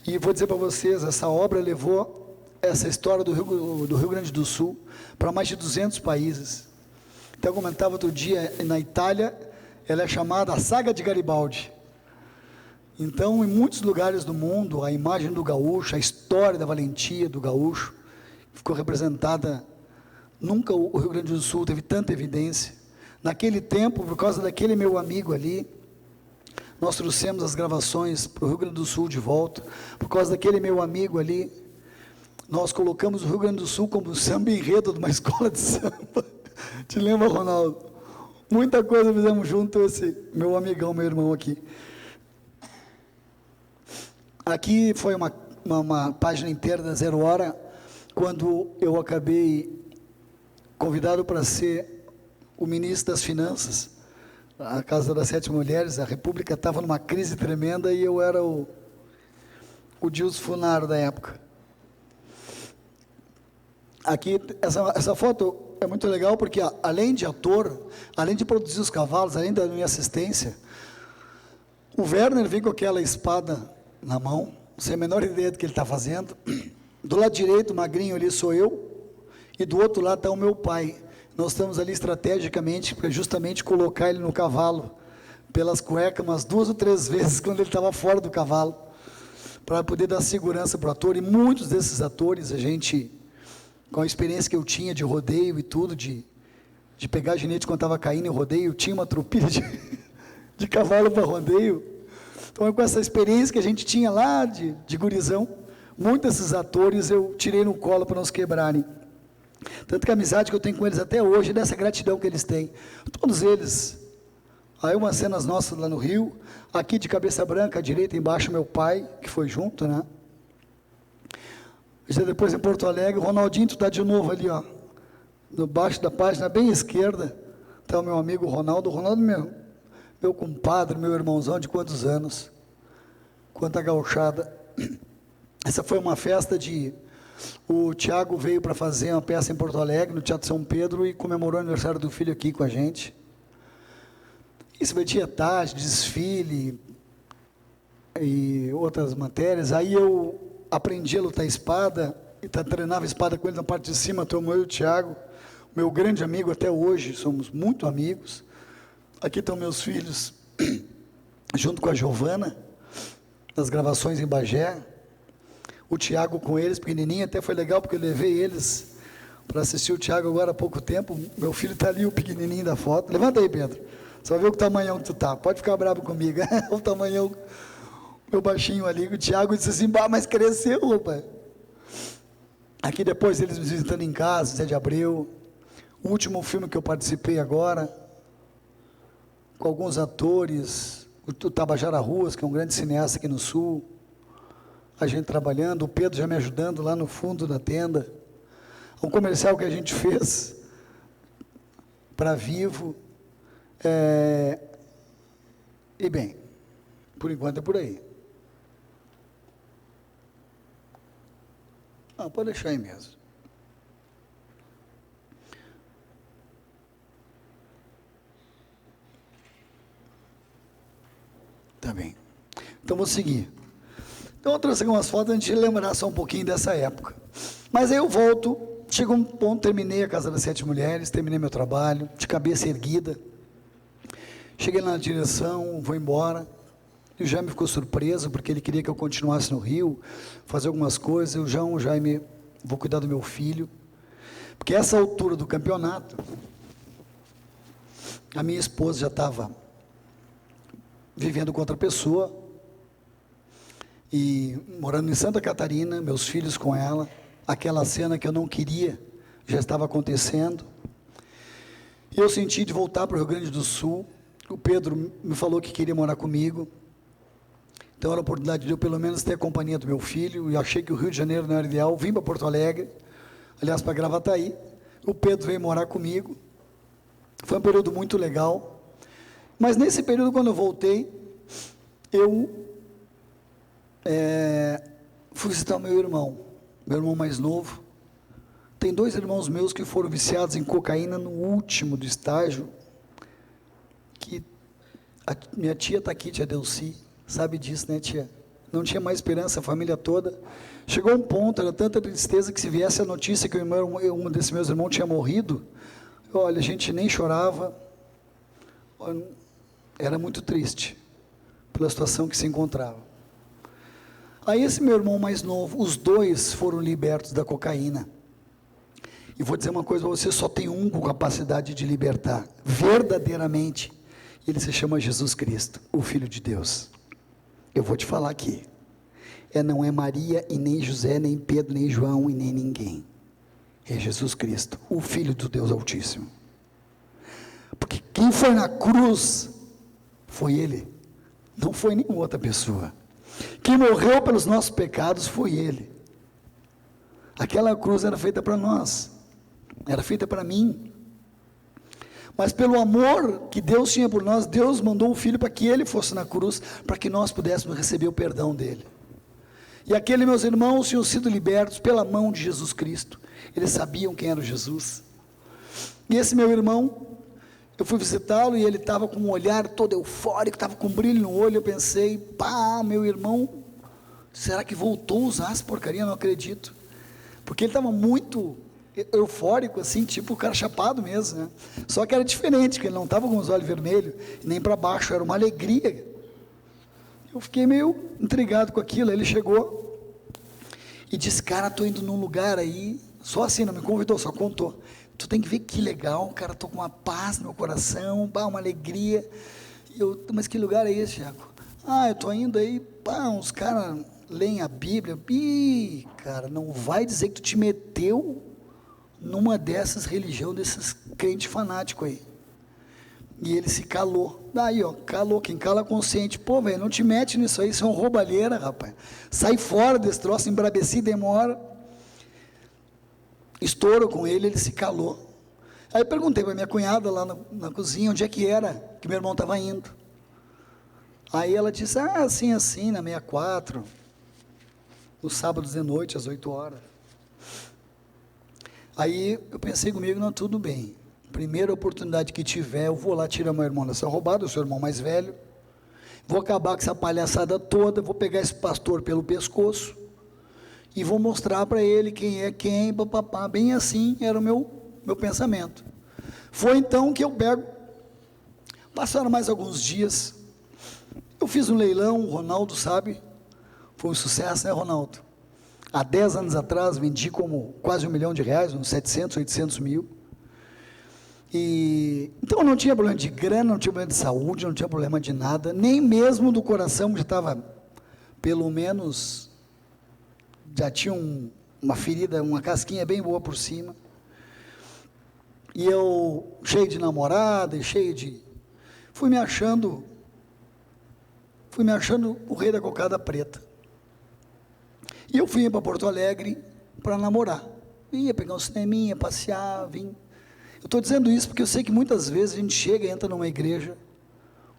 E vou dizer para vocês, essa obra levou essa história do Rio Grande do Sul para mais de 200 países. Então, eu comentava outro dia, na Itália, ela é chamada a Saga de Garibaldi. Então, em muitos lugares do mundo, a imagem do gaúcho, a história da valentia do gaúcho, ficou representada. Nunca o Rio Grande do Sul teve tanta evidência. Naquele tempo, por causa daquele meu amigo ali, nós trouxemos as gravações para o Rio Grande do Sul de volta. Por causa daquele meu amigo ali, nós colocamos o Rio Grande do Sul como samba enredo de uma escola de samba. Te lembra, Ronaldo? Muita coisa fizemos junto, esse meu amigão, meu irmão aqui. Aqui foi uma página inteira da Zero Hora, quando eu acabei convidado para ser o ministro das Finanças, a Casa das Sete Mulheres. A República estava numa crise tremenda e eu era o Dilson Funaro da época. Aqui, essa foto é muito legal porque, além de ator, além de produzir os cavalos, além da minha assistência, o Werner vem com aquela espada na mão, não sei a menor ideia do que ele está fazendo. Do lado direito, magrinho ali, sou eu, e do outro lado está o meu pai. Nós estamos ali estrategicamente para justamente colocar ele no cavalo, pelas cuecas, umas 2 ou 3 vezes, quando ele estava fora do cavalo, para poder dar segurança para o ator. E muitos desses atores, a gente, com a experiência que eu tinha de rodeio e tudo, de pegar ginete quando estava caindo em rodeio, tinha uma tropilha de cavalo para rodeio. Então, com essa experiência que a gente tinha lá de gurizão, muitos desses atores eu tirei no colo para não se quebrarem. Tanto que a amizade que eu tenho com eles até hoje, dessa gratidão que eles têm. Todos eles. Aí umas cenas nossas lá no Rio, aqui de cabeça branca, à direita, embaixo, meu pai, que foi junto, né? Já depois em Porto Alegre, o Ronaldinho, tu está de novo ali, ó. No baixo da página, bem esquerda, está o meu amigo Ronaldo. O Ronaldo, meu compadre, meu irmãozão de quantos anos? Quanta gauchada. Essa foi uma festa o Tiago veio para fazer uma peça em Porto Alegre, no Teatro São Pedro, e comemorou o aniversário do filho aqui com a gente. Isso vai tinha tarde, desfile e outras matérias. Aí eu aprendi a lutar espada, e treinava espada com ele na parte de cima, tomou eu e o Tiago, meu grande amigo até hoje, somos muito amigos. Aqui estão meus filhos, junto com a Giovana, nas gravações em Bagé. O Tiago com eles, pequenininho, até foi legal, porque eu levei eles para assistir o Tiago agora há pouco tempo. Meu filho está ali, o pequenininho da foto. Levanta aí, Pedro. Você vai ver o tamanhão que tu tá. Pode ficar bravo comigo. O tamanhão, meu baixinho ali. O Tiago disse assim, mas cresceu, rapaz. Aqui depois eles me visitando em casa, Zé de Abreu. O último filme que eu participei agora, com alguns atores, o Tabajara Ruas, que é um grande cineasta aqui no Sul, a gente trabalhando, o Pedro já me ajudando lá no fundo da tenda, um comercial que a gente fez para Vivo, e bem, por enquanto é por aí. Pode deixar aí mesmo. Tá bem. Então, vou seguir. Então, eu trouxe algumas fotos, a gente lembrar só um pouquinho dessa época. Mas aí eu volto, chegou um ponto, terminei a Casa das Sete Mulheres, terminei meu trabalho, de cabeça erguida. Cheguei lá na direção, vou embora. E o Jaime ficou surpreso, porque ele queria que eu continuasse no Rio, fazer algumas coisas. O Jaime, vou cuidar do meu filho. Porque essa altura do campeonato, a minha esposa já estava vivendo com outra pessoa, e morando em Santa Catarina, meus filhos com ela, aquela cena que eu não queria, já estava acontecendo. Eu senti de voltar para o Rio Grande do Sul. O Pedro me falou que queria morar comigo. Então era a oportunidade de eu pelo menos ter a companhia do meu filho. E achei que o Rio de Janeiro não era ideal. Vim para Porto Alegre, aliás, para Gravataí. O Pedro veio morar comigo. Foi um período muito legal. Mas nesse período, quando eu voltei, eu fui visitar o meu irmão mais novo. Tem 2 irmãos meus que foram viciados em cocaína no último do estágio, que minha tia está aqui, tia Delci, sabe disso, né, tia? Não tinha mais esperança, a família toda. Chegou um ponto, era tanta tristeza, que se viesse a notícia que um desses meus irmãos tinha morrido, olha, a gente nem chorava, era muito triste, pela situação que se encontrava. Aí esse meu irmão mais novo, os 2 foram libertos da cocaína. E vou dizer uma coisa para você, só tem um com capacidade de libertar, verdadeiramente. Ele se chama Jesus Cristo, o Filho de Deus. Eu vou te falar aqui. Não é Maria, e nem José, nem Pedro, nem João, e nem ninguém. É Jesus Cristo, o Filho do Deus Altíssimo. Porque quem foi na cruz foi Ele, não foi nenhuma outra pessoa. Quem morreu pelos nossos pecados foi Ele. Aquela cruz era feita para nós, era feita para mim, mas pelo amor que Deus tinha por nós, Deus mandou o Filho para que Ele fosse na cruz, para que nós pudéssemos receber o perdão dEle. E aqueles meus irmãos tinham sido libertos pela mão de Jesus Cristo, eles sabiam quem era o Jesus. E esse meu irmão, eu fui visitá-lo e ele estava com um olhar todo eufórico, estava com um brilho no olho. Eu pensei, pá, meu irmão, será que voltou a usar essa porcaria? Não acredito. Porque ele estava muito eufórico, assim, tipo o cara chapado mesmo, né? Só que era diferente, porque ele não estava com os olhos vermelhos, nem para baixo, era uma alegria. Eu fiquei meio intrigado com aquilo. Aí ele chegou e disse, cara, estou indo num lugar aí, só assim, não me convidou, só contou. Tu tem que ver que legal, cara, estou com uma paz no meu coração, uma alegria. Mas que lugar é esse, Tiago? Eu estou indo aí, uns caras leem a Bíblia. Ih, cara, não vai dizer que tu te meteu numa dessas religiões, desses crentes fanáticos aí. E ele se calou. Daí, calou. Quem cala consciente. Pô, velho, não te mete nisso aí, isso é um roubalheira, rapaz. Sai fora desse troço, embrabecido, demora. Estouro com ele, ele se calou. Aí perguntei para minha cunhada lá na cozinha, onde é que era, que meu irmão estava indo. Aí ela disse, assim, na 64, no sábado de noite, às 8 horas. Aí eu pensei comigo, não, tudo bem. Primeira oportunidade que tiver, eu vou lá tirar meu irmão dessa roubada, o seu irmão mais velho. Vou acabar com essa palhaçada toda, vou pegar esse pastor pelo pescoço e vou mostrar para ele quem é quem, papapá. Bem assim era o meu pensamento. Foi então que eu pego. Passaram mais alguns dias. Eu fiz um leilão, o Ronaldo sabe, foi um sucesso, né, Ronaldo? Há 10 anos atrás, vendi como quase R$1 milhão, uns 700, 800 mil. Então eu não tinha problema de grana, não tinha problema de saúde, não tinha problema de nada, nem mesmo do coração, que estava, pelo menos, já tinha uma ferida, uma casquinha bem boa por cima. E eu, cheio de namorada, fui me achando o rei da cocada preta. E eu fui para Porto Alegre para namorar. Ia pegar um cineminha, passear, vim. Eu estou dizendo isso porque eu sei que muitas vezes a gente chega e entra numa igreja,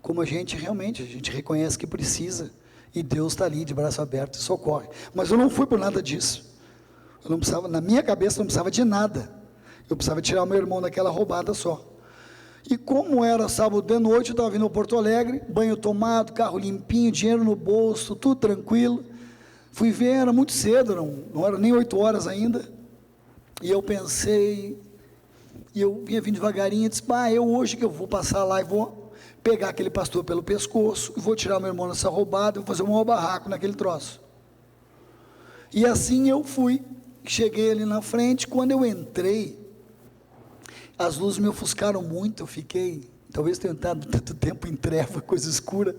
como a gente reconhece que precisa, e Deus está ali de braço aberto e socorre. Mas eu não fui por nada disso. Eu não precisava, na minha cabeça não precisava de nada. Eu precisava tirar o meu irmão daquela roubada só. E como era sábado de noite, eu estava vindo ao Porto Alegre, banho tomado, carro limpinho, dinheiro no bolso, tudo tranquilo. Fui ver, era muito cedo, não era nem 8 horas ainda. E eu pensei, e eu vinha vindo devagarinho, e disse, hoje que eu vou passar lá e vou pegar aquele pastor pelo pescoço, e vou tirar meu irmão nessa roubada, vou fazer um maior barraco naquele troço. E assim eu fui, cheguei ali na frente. Quando eu entrei, as luzes me ofuscaram muito, eu fiquei Talvez tenha estado tanto tempo em treva, coisa escura.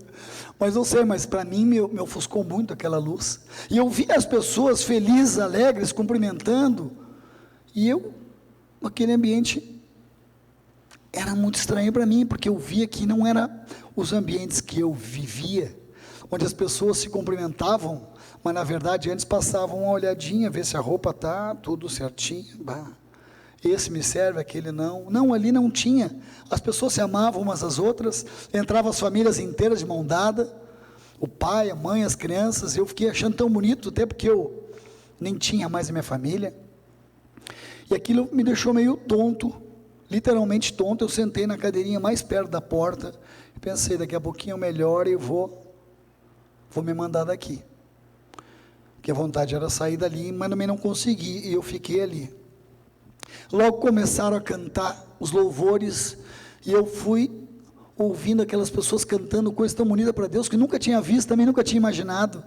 Mas não sei, mas para mim me ofuscou muito aquela luz. E eu vi as pessoas felizes, alegres, cumprimentando. E eu, aquele ambiente, era muito estranho para mim, porque eu via que não era os ambientes que eu vivia, onde as pessoas se cumprimentavam, mas na verdade antes passavam uma olhadinha, ver se a roupa está tudo certinho. Bah, esse me serve, aquele não. Não, ali não tinha. As pessoas se amavam umas às outras, entravam as famílias inteiras de mão dada, o pai, a mãe, as crianças. Eu fiquei achando tão bonito, até porque eu nem tinha mais a minha família. E aquilo me deixou meio tonto, literalmente tonto. Eu sentei na cadeirinha mais perto da porta e pensei, daqui a pouquinho eu melhoro e vou me mandar daqui. Porque a vontade era sair dali, mas também não consegui, e eu fiquei ali. Logo começaram a cantar os louvores, e eu fui ouvindo aquelas pessoas cantando coisa tão bonita para Deus, que nunca tinha visto, também nunca tinha imaginado.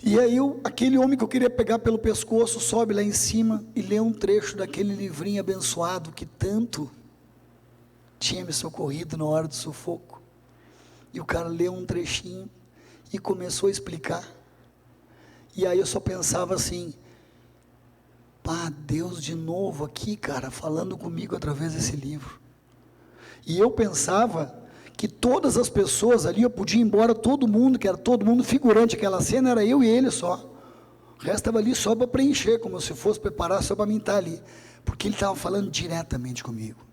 E aí aquele homem que eu queria pegar pelo pescoço, sobe lá em cima e lê um trecho daquele livrinho abençoado, que tanto tinha me socorrido na hora do sufoco. E o cara leu um trechinho, e começou a explicar. E aí eu só pensava assim, pá, Deus de novo aqui, cara, falando comigo através desse livro. E eu pensava que todas as pessoas ali, eu podia ir embora, todo mundo, que era todo mundo figurante, aquela cena era eu e ele só. O resto estava ali só para preencher, como se fosse preparar só para mim estar ali. Porque ele estava falando diretamente comigo.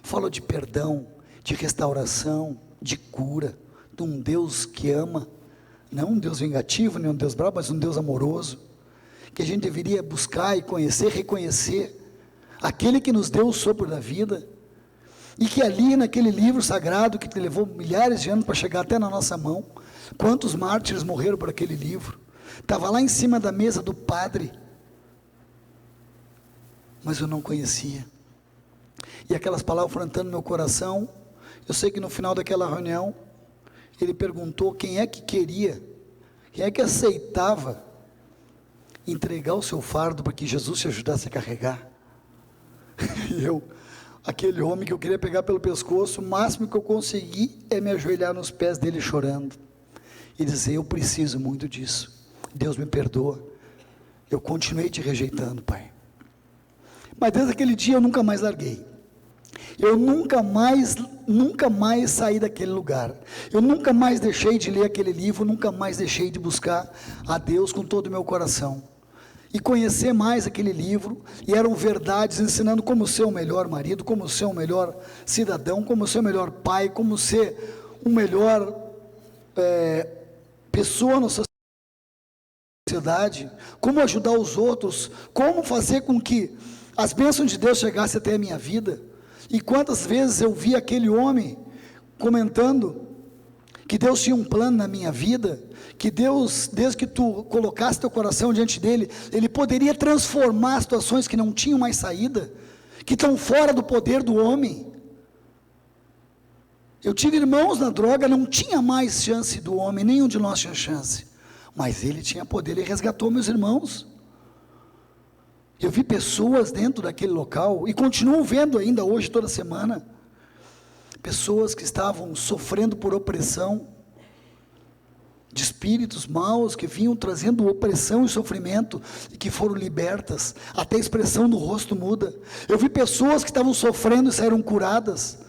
Falou de perdão, de restauração, de cura, de um Deus que ama, não um Deus vingativo, nem um Deus bravo, mas um Deus amoroso, que a gente deveria buscar e conhecer, reconhecer, aquele que nos deu o sopro da vida, e que ali naquele livro sagrado, que levou milhares de anos para chegar até na nossa mão, quantos mártires morreram por aquele livro, estava lá em cima da mesa do padre, mas eu não conhecia, e aquelas palavras foram entrando no meu coração. Eu sei que no final daquela reunião, ele perguntou quem é que queria, quem é que aceitava entregar o seu fardo para que Jesus te ajudasse a carregar. E eu, aquele homem que eu queria pegar pelo pescoço, o máximo que eu consegui é me ajoelhar nos pés dele chorando e dizer, eu preciso muito disso, Deus me perdoa, eu continuei te rejeitando, Pai. Mas desde aquele dia eu nunca mais larguei, eu nunca mais saí daquele lugar, eu nunca mais deixei de ler aquele livro, nunca mais deixei de buscar a Deus com todo o meu coração, e conhecer mais aquele livro, e eram verdades ensinando como ser o melhor marido, como ser o melhor cidadão, como ser o melhor pai, como ser o melhor pessoa na sociedade, como ajudar os outros, como fazer com que as bênçãos de Deus chegassem até a minha vida. E quantas vezes eu vi aquele homem comentando que Deus tinha um plano na minha vida, que Deus, desde que tu colocasse teu coração diante dele, ele poderia transformar situações que não tinham mais saída, que estão fora do poder do homem. Eu tive irmãos na droga, não tinha mais chance do homem, nenhum de nós tinha chance, mas ele tinha poder, ele resgatou meus irmãos. Eu vi pessoas dentro daquele local, e continuo vendo ainda hoje, toda semana, pessoas que estavam sofrendo por opressão, de espíritos maus, que vinham trazendo opressão e sofrimento, e que foram libertas, até a expressão do rosto muda. Eu vi pessoas que estavam sofrendo e saíram curadas.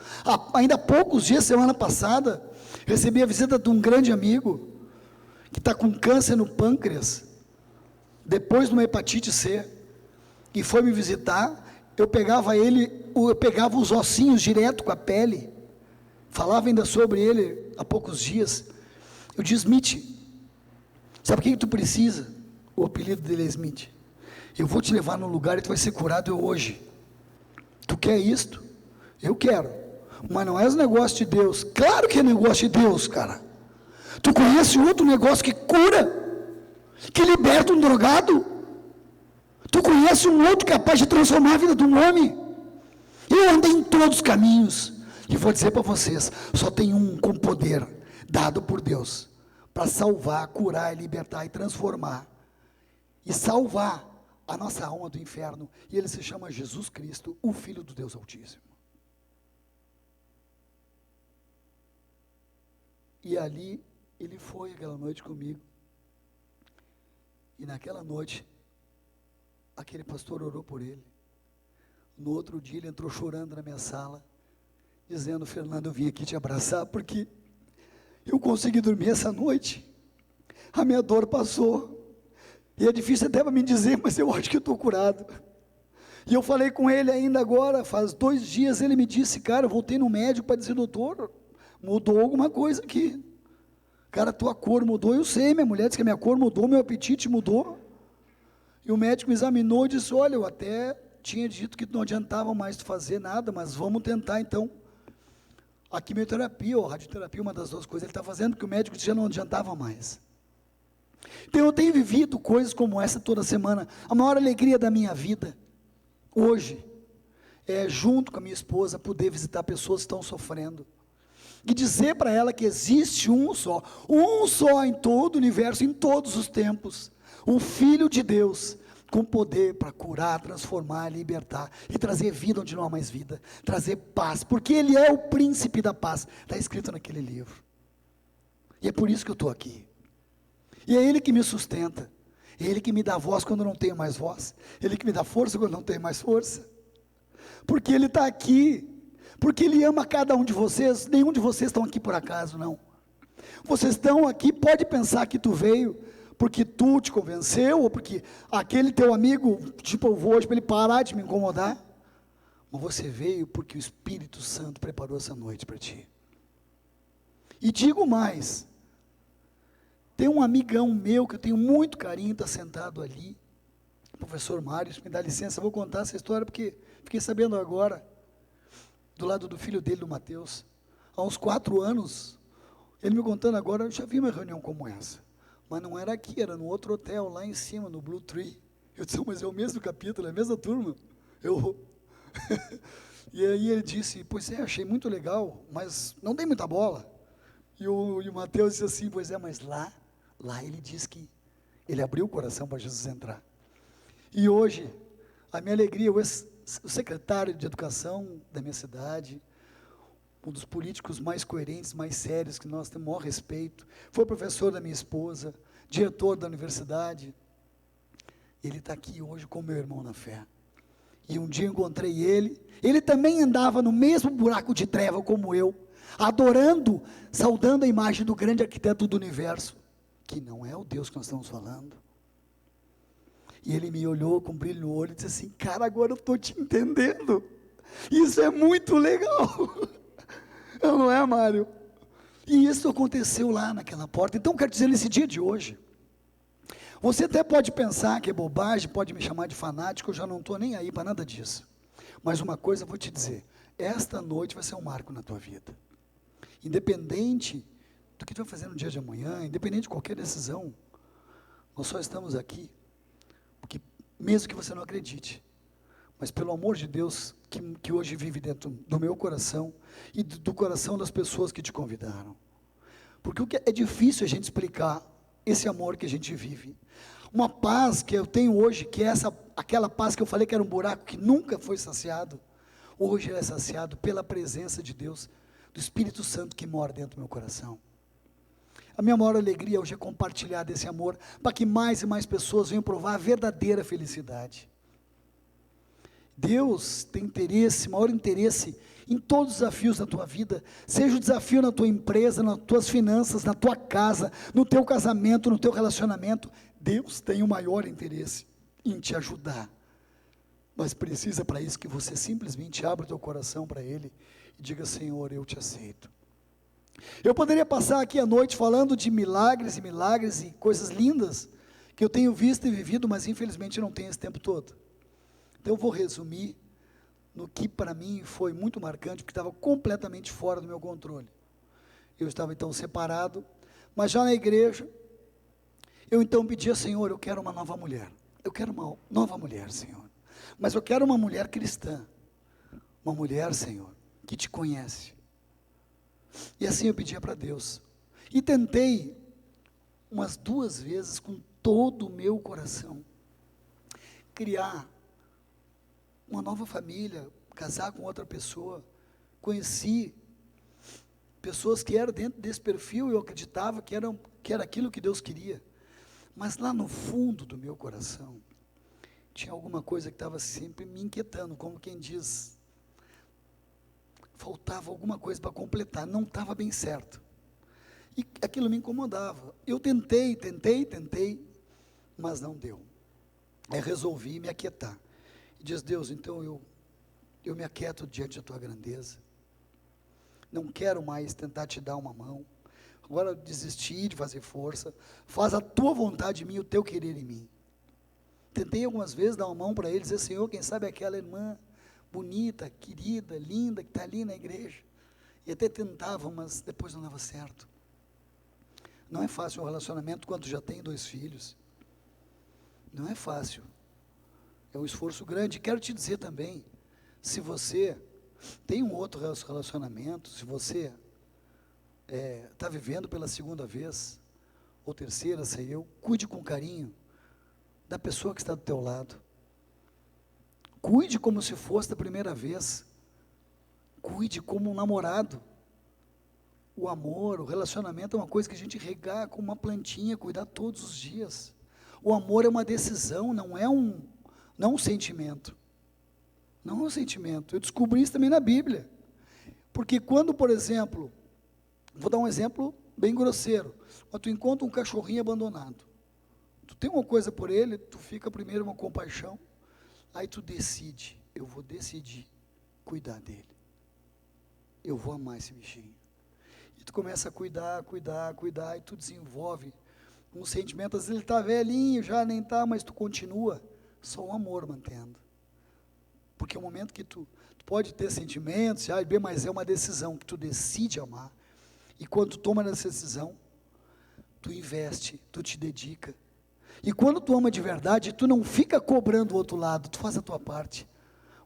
Ainda há poucos dias, semana passada, recebi a visita de um grande amigo, que está com câncer no pâncreas, depois de uma hepatite C, e foi me visitar. Eu pegava os ossinhos direto com a pele, falava ainda sobre ele há poucos dias. Eu disse, Smith, sabe o que tu precisa? O apelido dele é Smith. Eu vou te levar num lugar e tu vai ser curado hoje. Tu quer isto? Eu quero. Mas não é os negócios de Deus. Claro que é negócio de Deus, cara. Tu conhece outro negócio que cura, que liberta um drogado? Tu conhece um outro capaz de transformar a vida de um homem? Eu andei em todos os caminhos, e vou dizer para vocês, só tem um com poder, dado por Deus, para salvar, curar, libertar e transformar, e salvar a nossa alma do inferno, e ele se chama Jesus Cristo, o Filho do Deus Altíssimo. E ali, ele foi aquela noite comigo. E naquela noite, aquele pastor orou por ele. No outro dia, ele entrou chorando na minha sala, dizendo: Fernando, eu vim aqui te abraçar, porque eu consegui dormir essa noite. A minha dor passou. E é difícil até para me dizer, mas eu acho que eu estou curado. E eu falei com ele ainda agora, faz 2 dias, ele me disse: cara, eu voltei no médico para dizer: doutor, mudou alguma coisa aqui. Cara, tua cor mudou. Eu sei, minha mulher disse que a minha cor mudou, meu apetite mudou. E o médico me examinou e disse: olha, eu até tinha dito que não adiantava mais tu fazer nada, mas vamos tentar então. A quimioterapia ou a radioterapia, uma das 2 coisas ele está fazendo, porque o médico disse que já não adiantava mais. Então eu tenho vivido coisas como essa toda semana. A maior alegria da minha vida, hoje, é junto com a minha esposa, poder visitar pessoas que estão sofrendo. E dizer para ela que existe um só em todo o universo, em todos os tempos, um Filho de Deus, com poder para curar, transformar, libertar, e trazer vida onde não há mais vida, trazer paz, porque Ele é o príncipe da paz, está escrito naquele livro, e é por isso que eu estou aqui, e é Ele que me sustenta, é Ele que me dá voz quando não tenho mais voz, Ele que me dá força quando não tenho mais força, porque Ele está aqui, porque Ele ama cada um de vocês. Nenhum de vocês estão aqui por acaso, não. Vocês estão aqui, pode pensar que tu veio porque tu te convenceu, ou porque aquele teu amigo te povoou hoje para ele parar de me incomodar, mas você veio porque o Espírito Santo preparou essa noite para ti. E digo mais, tem um amigão meu que eu tenho muito carinho, está sentado ali, o professor Mário, me dá licença, eu vou contar essa história porque fiquei sabendo agora, do lado do filho dele, do Mateus, há uns 4 anos, ele me contando agora, eu já vi uma reunião como essa, mas não era aqui, era no outro hotel, lá em cima, no Blue Tree. Eu disse: mas é o mesmo capítulo, é a mesma turma. E aí ele disse: pois é, achei muito legal, mas não dei muita bola. E o Mateus disse assim: pois é, mas lá ele diz que ele abriu o coração para Jesus entrar. E hoje, a minha alegria, o secretário de educação da minha cidade, um dos políticos mais coerentes, mais sérios, que nós temos o maior respeito, foi professor da minha esposa, diretor da universidade, ele está aqui hoje como meu irmão na fé. E um dia eu encontrei ele também andava no mesmo buraco de treva como eu, adorando, saudando a imagem do grande arquiteto do universo, que não é o Deus que nós estamos falando. E ele me olhou com brilho no olho e disse assim: cara, agora eu estou te entendendo, isso é muito legal. Não é, Mário? E isso aconteceu lá naquela porta. Então, quero dizer, nesse dia de hoje, você até pode pensar que é bobagem, pode me chamar de fanático, eu já não estou nem aí para nada disso. Mas uma coisa eu vou te dizer: esta noite vai ser um marco na tua vida. Independente do que tu vai fazer no dia de amanhã, independente de qualquer decisão, nós só estamos aqui, porque mesmo que você não acredite, mas pelo amor de Deus, que hoje vive dentro do meu coração, e do coração das pessoas que te convidaram, porque o que é difícil a gente explicar, esse amor que a gente vive, uma paz que eu tenho hoje, que é aquela paz que eu falei que era um buraco que nunca foi saciado, hoje ele é saciado pela presença de Deus, do Espírito Santo que mora dentro do meu coração. A minha maior alegria hoje é compartilhar desse amor, para que mais e mais pessoas venham provar a verdadeira felicidade. Deus tem interesse, maior interesse em todos os desafios da tua vida, seja o desafio na tua empresa, nas tuas finanças, na tua casa, no teu casamento, no teu relacionamento. Deus tem o maior interesse em te ajudar, mas precisa para isso que você simplesmente abra o teu coração para Ele e diga: Senhor, eu te aceito. Eu poderia passar aqui a noite falando de milagres e coisas lindas que eu tenho visto e vivido, mas infelizmente não tenho esse tempo todo. Então eu vou resumir no que para mim foi muito marcante, porque estava completamente fora do meu controle. Eu estava então separado, mas já na igreja, eu então pedia: Senhor, eu quero uma nova mulher. Eu quero uma nova mulher, Senhor. Mas eu quero uma mulher cristã. Uma mulher, Senhor, que te conhece. E assim eu pedia para Deus. E tentei umas 2 vezes com todo o meu coração criar uma nova família, casar com outra pessoa. Conheci pessoas que eram dentro desse perfil, eu acreditava que era aquilo que Deus queria, mas lá no fundo do meu coração, tinha alguma coisa que estava sempre me inquietando, como quem diz, faltava alguma coisa para completar, não estava bem certo, e aquilo me incomodava. Eu tentei, mas não deu. Aí resolvi me aquietar, e diz: Deus, então eu me aquieto diante da tua grandeza, não quero mais tentar te dar uma mão, agora desisti de fazer força, faz a tua vontade em mim, o teu querer em mim. Tentei algumas vezes dar uma mão para ele, dizer: Senhor, quem sabe aquela irmã bonita, querida, linda, que está ali na igreja, e até tentava, mas depois não dava certo. Não é fácil um relacionamento quando já tem 2 filhos, não é fácil, é um esforço grande. Quero te dizer também, se você tem um outro relacionamento, se você está vivendo pela 2ª vez, ou 3ª, sei eu, cuide com carinho da pessoa que está do teu lado, cuide como se fosse da primeira vez, cuide como um namorado. O amor, o relacionamento é uma coisa que a gente regar com uma plantinha, cuidar todos os dias. O amor é uma decisão, não é um sentimento. Não é um sentimento. Eu descobri isso também na Bíblia. Porque quando, por exemplo, vou dar um exemplo bem grosseiro, quando tu encontra um cachorrinho abandonado, tu tem uma coisa por ele, tu fica primeiro uma compaixão, aí tu decide: eu vou decidir cuidar dele, eu vou amar esse bichinho. E tu começa a cuidar, e tu desenvolve um sentimento. Às vezes ele está velhinho, já nem está, mas tu continua, só o amor mantendo. Porque é um momento que tu pode ter sentimentos, mas é uma decisão que tu decide amar. E quando tu toma essa decisão, tu investe, tu te dedica. E quando tu ama de verdade, tu não fica cobrando o outro lado, tu faz a tua parte.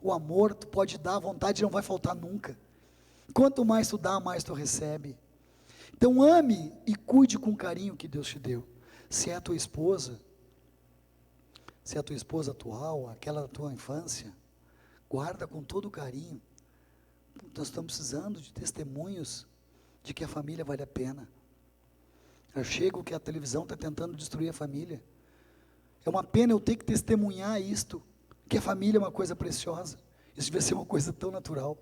O amor tu pode dar, a vontade não vai faltar nunca. Quanto mais tu dá, mais tu recebe. Então ame e cuide com carinho que Deus te deu. Se é a tua esposa atual, aquela da tua infância, guarda com todo carinho. Nós estamos precisando de testemunhos de que a família vale a pena. Eu chego que a televisão está tentando destruir a família. É uma pena eu ter que testemunhar isto, que a família é uma coisa preciosa. Isso deve ser uma coisa tão natural.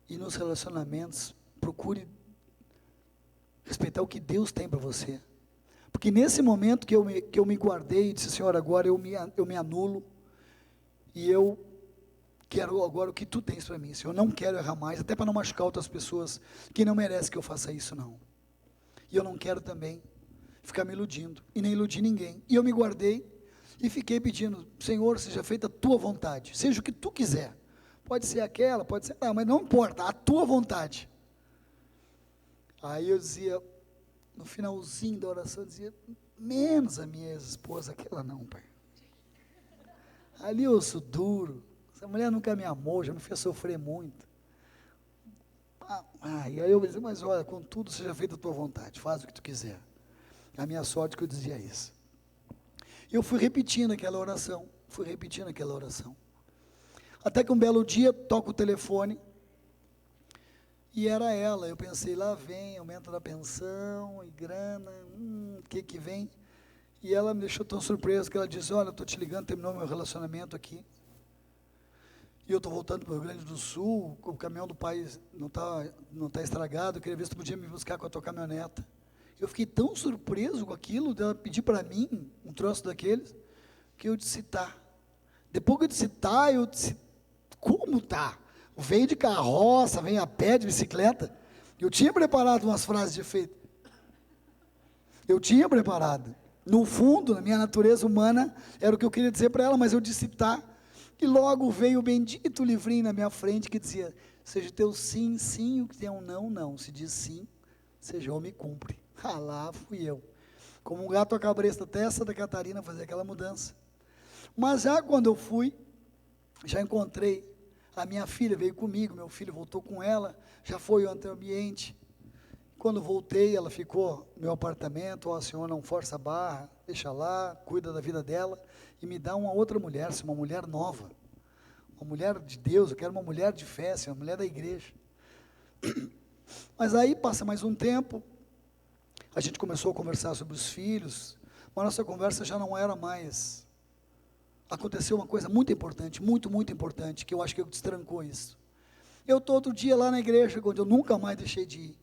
E nos relacionamentos, procure respeitar o que Deus tem para você. Porque nesse momento que eu me guardei e disse: Senhor, agora eu me anulo, e eu quero agora o que tu tens para mim, Senhor. Eu não quero errar mais, até para não machucar outras pessoas que não merecem que eu faça isso, não. E eu não quero também ficar me iludindo, e nem iludir ninguém. E eu me guardei, e fiquei pedindo: Senhor, seja feita a tua vontade, seja o que tu quiser. Pode ser aquela, pode ser, mas não importa, a tua vontade. Aí eu dizia, no finalzinho da oração, eu dizia: menos a minha ex-esposa, aquela não, pai. Ali eu sou duro, essa mulher nunca me amou, já me fez sofrer muito. E aí eu dizia: mas olha, contudo seja feita a tua vontade, faz o que tu quiser. A minha sorte que eu dizia isso. Eu fui repetindo aquela oração, até que um belo dia, toco o telefone, e era ela. Eu pensei: lá vem, aumento da pensão, e grana, o que vem? E ela me deixou tão surpreso, que ela disse: olha, eu estou te ligando, terminou meu relacionamento aqui, e eu estou voltando para o Rio Grande do Sul, o caminhão do pai não tá estragado, eu queria ver se tu podia me buscar com a tua caminhoneta. Eu fiquei tão surpreso com aquilo, dela pedir para mim um troço daqueles, que eu disse: tá. Depois que eu disse tá, eu disse: como tá? Vem de carroça, vem a pé, de bicicleta. Eu tinha preparado umas frases de efeito. No fundo, na minha natureza humana, era o que eu queria dizer para ela, mas eu disse tá. E logo veio o bendito livrinho na minha frente que dizia: seja teu sim, sim, o que é um não, não. Se diz sim, seja homem, cumpre. Lá fui eu, como um gato a cabresto até Santa Catarina fazer aquela mudança. Mas já quando eu fui, já encontrei a minha filha, veio comigo, meu filho voltou com ela, já foi ontem ao ambiente. Quando voltei, ela ficou no meu apartamento: ó, Senhor, não força a barra, deixa lá, cuida da vida dela, e me dá uma outra mulher, uma mulher nova, uma mulher de Deus, eu quero uma mulher de fé, uma mulher da igreja. Mas aí passa mais um tempo, a gente começou a conversar sobre os filhos, mas nossa conversa já não era mais. Aconteceu uma coisa muito importante, muito importante, que eu acho que destrancou isso. Eu estou outro dia lá na igreja, onde eu nunca mais deixei de ir,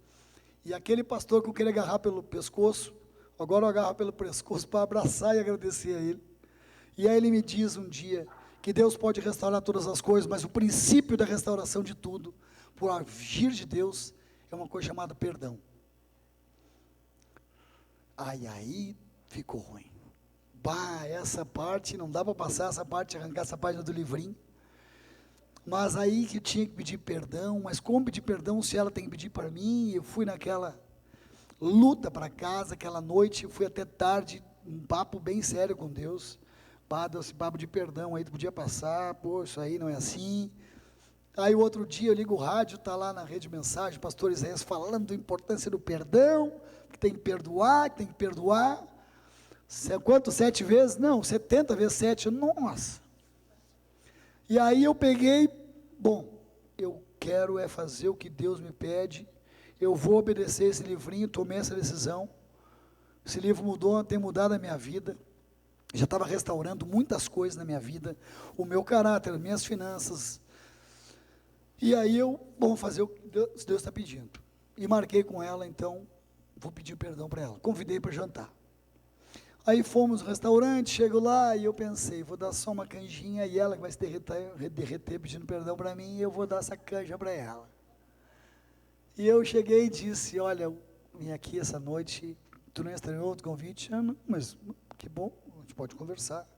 e aquele pastor que eu queria agarrar pelo pescoço, agora eu agarro pelo pescoço para abraçar e agradecer a ele. E aí ele me diz um dia que Deus pode restaurar todas as coisas, mas o princípio da restauração de tudo, por agir de Deus, é uma coisa chamada perdão. Aí ficou ruim. Essa parte, não dá para passar essa parte, arrancar essa página do livrinho. Mas aí que eu tinha que pedir perdão, mas como pedir perdão se ela tem que pedir para mim? Eu fui naquela luta para casa, aquela noite, eu fui até tarde, um papo bem sério com Deus. Esse papo de perdão aí, tu podia passar, isso aí não é assim. Aí o outro dia eu ligo o rádio, está lá na rede de mensagem, pastor Isaías falando da importância do perdão, que tem que perdoar, que tem que perdoar. Quanto? 7 vezes? Não, 70 vezes 7, nossa. E aí eu peguei, eu quero fazer o que Deus me pede, eu vou obedecer esse livrinho, tomei essa decisão. Esse livro tem mudado a minha vida, já estava restaurando muitas coisas na minha vida, o meu caráter, as minhas finanças. E aí vamos fazer o que Deus está pedindo. E marquei com ela, então, vou pedir perdão para ela. Convidei para jantar. Aí fomos no restaurante, chego lá e eu pensei, vou dar só uma canjinha e ela que vai se derreter pedindo perdão para mim, e eu vou dar essa canja para ela. E eu cheguei e disse, olha, vim aqui essa noite, tu não estranhou outro convite? Não, mas que bom, a gente pode conversar.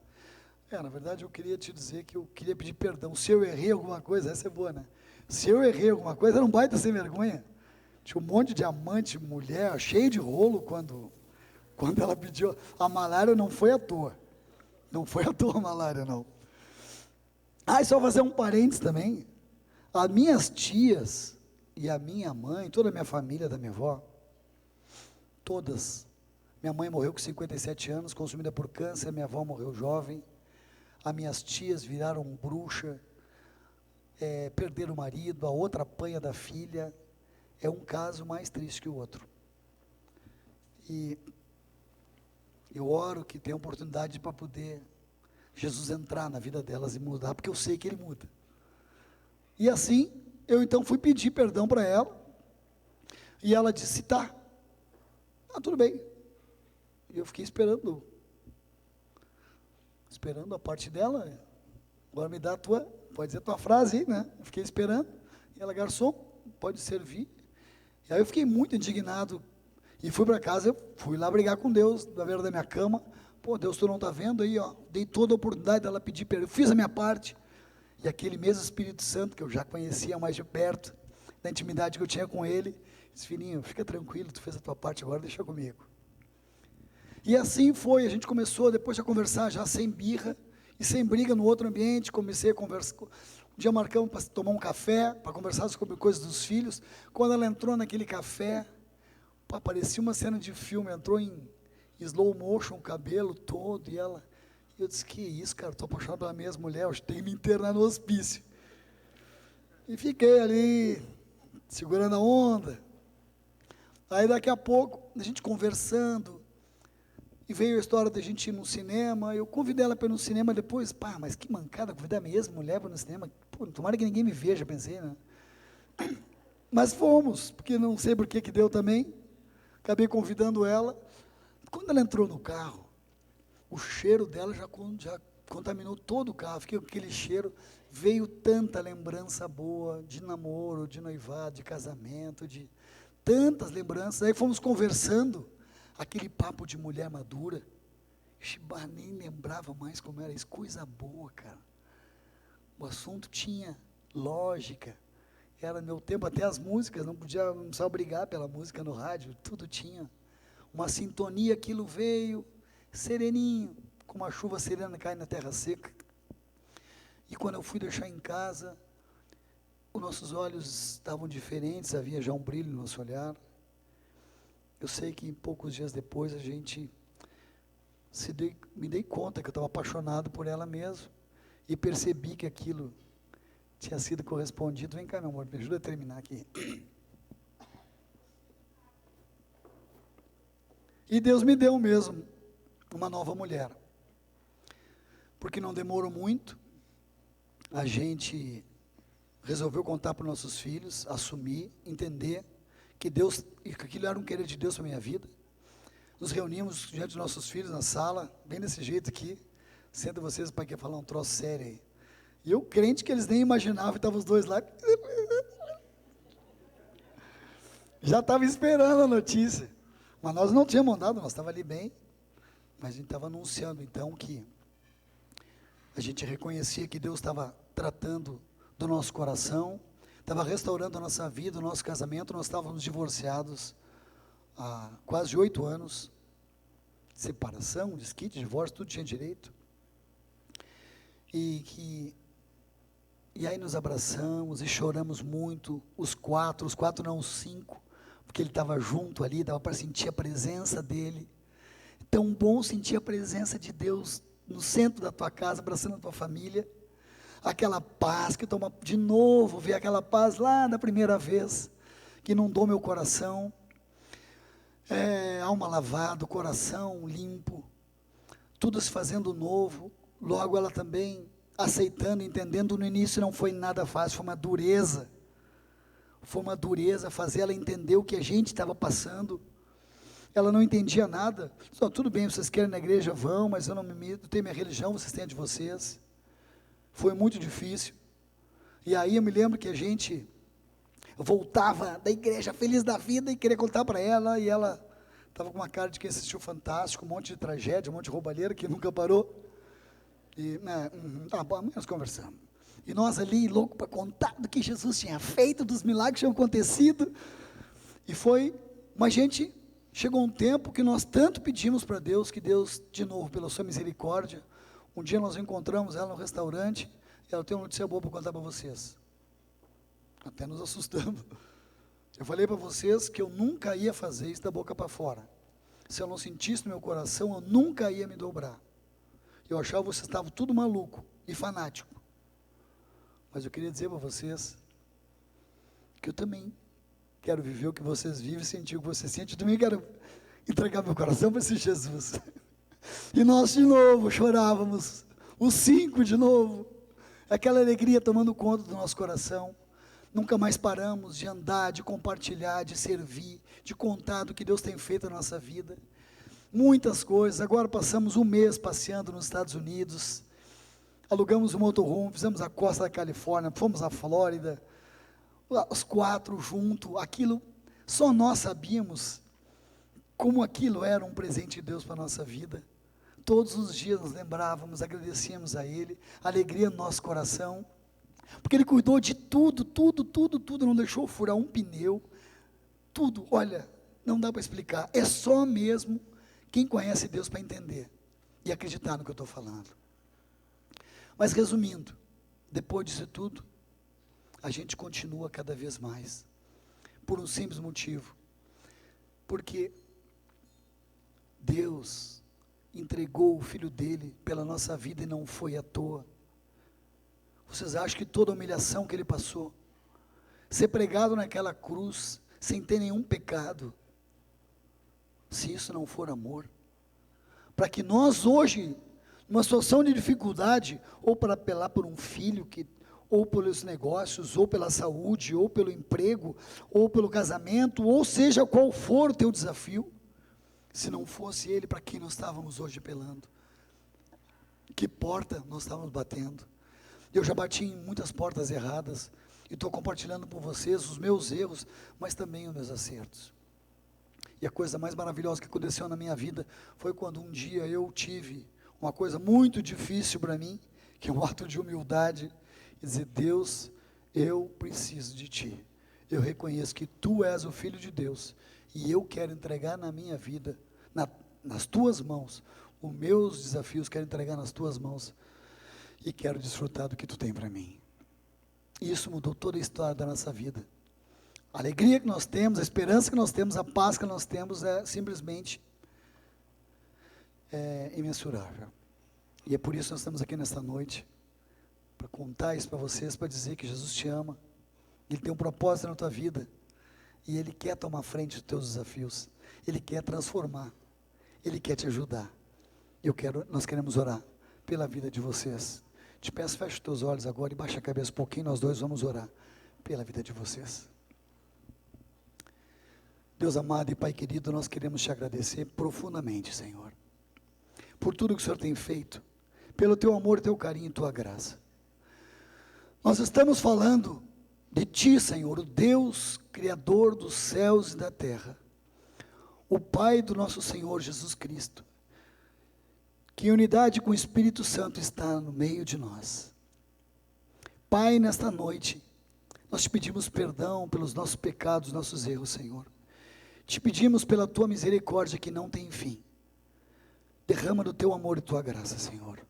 Na verdade eu queria te dizer que eu queria pedir perdão, se eu errei alguma coisa, essa é boa, né? Se eu errei alguma coisa, era um baita sem vergonha. Tinha um monte de amante, mulher, cheio de rolo quando ela pediu. A malária não foi à toa. Não foi à toa a malária, não. Só fazer um parênteses também. As minhas tias e a minha mãe, toda a minha família da minha avó, todas. Minha mãe morreu com 57 anos, consumida por câncer, minha avó morreu jovem. As minhas tias viraram bruxa, perderam o marido, a outra apanha da filha. É um caso mais triste que o outro. E eu oro que tenha oportunidade para poder Jesus entrar na vida delas e mudar, porque eu sei que Ele muda. E assim, eu então fui pedir perdão para ela, e ela disse, tá, tudo bem. E eu fiquei esperando a parte dela. Agora me dá pode dizer a tua frase aí, né? Eu fiquei esperando, e ela, garçom, pode servir. E aí eu fiquei muito indignado, e fui para casa, fui lá brigar com Deus, na beira da minha cama. Deus, tu não está vendo aí, dei toda a oportunidade dela pedir perdão, eu fiz a minha parte, e aquele mesmo Espírito Santo, que eu já conhecia mais de perto, da intimidade que eu tinha com ele, disse, filhinho, fica tranquilo, tu fez a tua parte, agora deixa comigo. E assim foi, a gente começou depois a conversar já sem birra, e sem briga no outro ambiente, comecei a conversar, um dia marcamos para tomar um café, para conversar sobre coisas dos filhos. Quando ela entrou naquele café, parecia uma cena de filme, entrou em slow motion, o cabelo todo, e eu disse, que isso, cara, estou apaixonado pela mesma mulher, eu tenho que me internar no hospício. E fiquei ali, segurando a onda. Aí daqui a pouco, a gente conversando, e veio a história da gente ir no cinema. Eu convidei ela para ir no cinema depois. Mas que mancada, convidar a mesma mulher para ir no cinema. Tomara que ninguém me veja, pensei, né? Mas fomos, porque não sei por que deu também. Acabei convidando ela. Quando ela entrou no carro, o cheiro dela já contaminou todo o carro. Fiquei com aquele cheiro. Veio tanta lembrança boa de namoro, de noivado, de casamento, de tantas lembranças. Aí fomos conversando. Aquele papo de mulher madura, nem lembrava mais como era isso, coisa boa, cara. O assunto tinha lógica, era meu tempo, até as músicas, não precisava brigar pela música no rádio, tudo tinha uma sintonia, aquilo veio, sereninho, como a chuva serena cai na terra seca. E quando eu fui deixar em casa, os nossos olhos estavam diferentes, havia já um brilho no nosso olhar. Eu sei que poucos dias depois me dei conta que eu estava apaixonado por ela mesmo, e percebi que aquilo tinha sido correspondido. Vem cá, meu amor, me ajuda a terminar aqui. E Deus me deu mesmo uma nova mulher. Porque não demorou muito, a gente resolveu contar para os nossos filhos, assumir, entender que Deus, e que aquilo era um querer de Deus para a minha vida. Nos reunimos diante dos nossos filhos na sala, bem desse jeito aqui. Senta vocês, pai, quer falar um troço sério aí. E eu crente que eles nem imaginavam, estavam os dois lá. Já estava esperando a notícia. Mas nós não tínhamos mandado, nós estávamos ali bem. Mas a gente estava anunciando então que a gente reconhecia que Deus estava tratando do nosso coração, estava restaurando a nossa vida, o nosso casamento. Nós estávamos divorciados há quase 8 anos, separação, desquite, divórcio, tudo tinha direito, e aí nos abraçamos e choramos muito, os quatro não, os 5, porque ele estava junto ali, dava para sentir a presença dele. Tão bom sentir a presença de Deus no centro da tua casa, abraçando a tua família, aquela paz que toma, de novo, ver aquela paz lá da primeira vez, que inundou meu coração, alma lavada, coração limpo, tudo se fazendo novo, logo ela também aceitando, entendendo. No início não foi nada fácil, foi uma dureza fazer ela entender o que a gente estava passando. Ela não entendia nada. Só, tudo bem, vocês querem ir na igreja, vão, mas eu não me meto, tenho minha religião, vocês têm a de vocês. Foi muito difícil. E aí eu me lembro que a gente voltava da igreja feliz da vida e queria contar para ela, e ela estava com uma cara de quem assistiu Fantástico, um monte de tragédia, um monte de roubalheira que nunca parou. E, bom, nós conversamos. E nós ali, louco para contar do que Jesus tinha feito, dos milagres que tinham acontecido. E foi, mas gente, chegou um tempo que nós tanto pedimos para Deus, que Deus, de novo, pela sua misericórdia, um dia nós encontramos ela no restaurante, e ela tem uma notícia boa para contar para vocês. Até nos assustamos. Eu falei para vocês que eu nunca ia fazer isso da boca para fora. Se eu não sentisse no meu coração, eu nunca ia me dobrar. Eu achava que vocês estavam tudo maluco e fanático. Mas eu queria dizer para vocês que eu também quero viver o que vocês vivem, sentir o que vocês sentem. Eu também quero entregar meu coração para esse Jesus. E nós de novo chorávamos, os 5 de novo, aquela alegria tomando conta do nosso coração. Nunca mais paramos de andar, de compartilhar, de servir, de contar do que Deus tem feito na nossa vida. Muitas coisas. Agora passamos um mês passeando nos Estados Unidos, alugamos um motorhome, fizemos a costa da Califórnia, fomos à Flórida, os 4 juntos. Aquilo, só nós sabíamos como aquilo era um presente de Deus para a nossa vida. Todos os dias nos lembrávamos, agradecíamos a Ele, alegria no nosso coração, porque Ele cuidou de tudo, não deixou furar um pneu, tudo. Olha, não dá para explicar, é só mesmo quem conhece Deus para entender e acreditar no que eu estou falando. Mas resumindo, depois disso tudo, a gente continua cada vez mais, por um simples motivo, porque Deus entregou o Filho dele pela nossa vida e não foi à toa. Vocês acham que toda a humilhação que ele passou, ser pregado naquela cruz, sem ter nenhum pecado, se isso não for amor, para que nós hoje, numa situação de dificuldade, ou para apelar por um filho, ou pelos negócios, ou pela saúde, ou pelo emprego, ou pelo casamento, ou seja qual for o teu desafio, se não fosse Ele, para quem nós estávamos hoje apelando? Que porta nós estávamos batendo? Eu já bati em muitas portas erradas, e estou compartilhando com vocês os meus erros, mas também os meus acertos. E a coisa mais maravilhosa que aconteceu na minha vida, foi quando um dia eu tive uma coisa muito difícil para mim, que é um ato de humildade, e dizer: Deus, eu preciso de Ti, eu reconheço que Tu és o Filho de Deus, e eu quero entregar na minha vida, nas Tuas mãos, os meus desafios quero entregar nas Tuas mãos, e quero desfrutar do que Tu tem para mim. Isso mudou toda a história da nossa vida. A alegria que nós temos, a esperança que nós temos, a paz que nós temos é simplesmente imensurável. E é por isso que nós estamos aqui nesta noite, para contar isso para vocês, para dizer que Jesus te ama, Ele tem um propósito na tua vida, e Ele quer tomar frente dos teus desafios, Ele quer transformar Ele quer te ajudar. Nós queremos orar pela vida de vocês. Te peço, feche os teus olhos agora e baixa a cabeça um pouquinho, nós dois vamos orar pela vida de vocês. Deus amado e Pai querido, nós queremos te agradecer profundamente, Senhor, por tudo que o Senhor tem feito, pelo teu amor, teu carinho e tua graça. Nós estamos falando de ti, Senhor, o Deus Criador dos céus e da terra, o Pai do nosso Senhor Jesus Cristo, que em unidade com o Espírito Santo está no meio de nós. Pai, nesta noite, nós te pedimos perdão pelos nossos pecados, nossos erros, Senhor. Te pedimos pela tua misericórdia que não tem fim. Derrama do teu amor e tua graça, Senhor.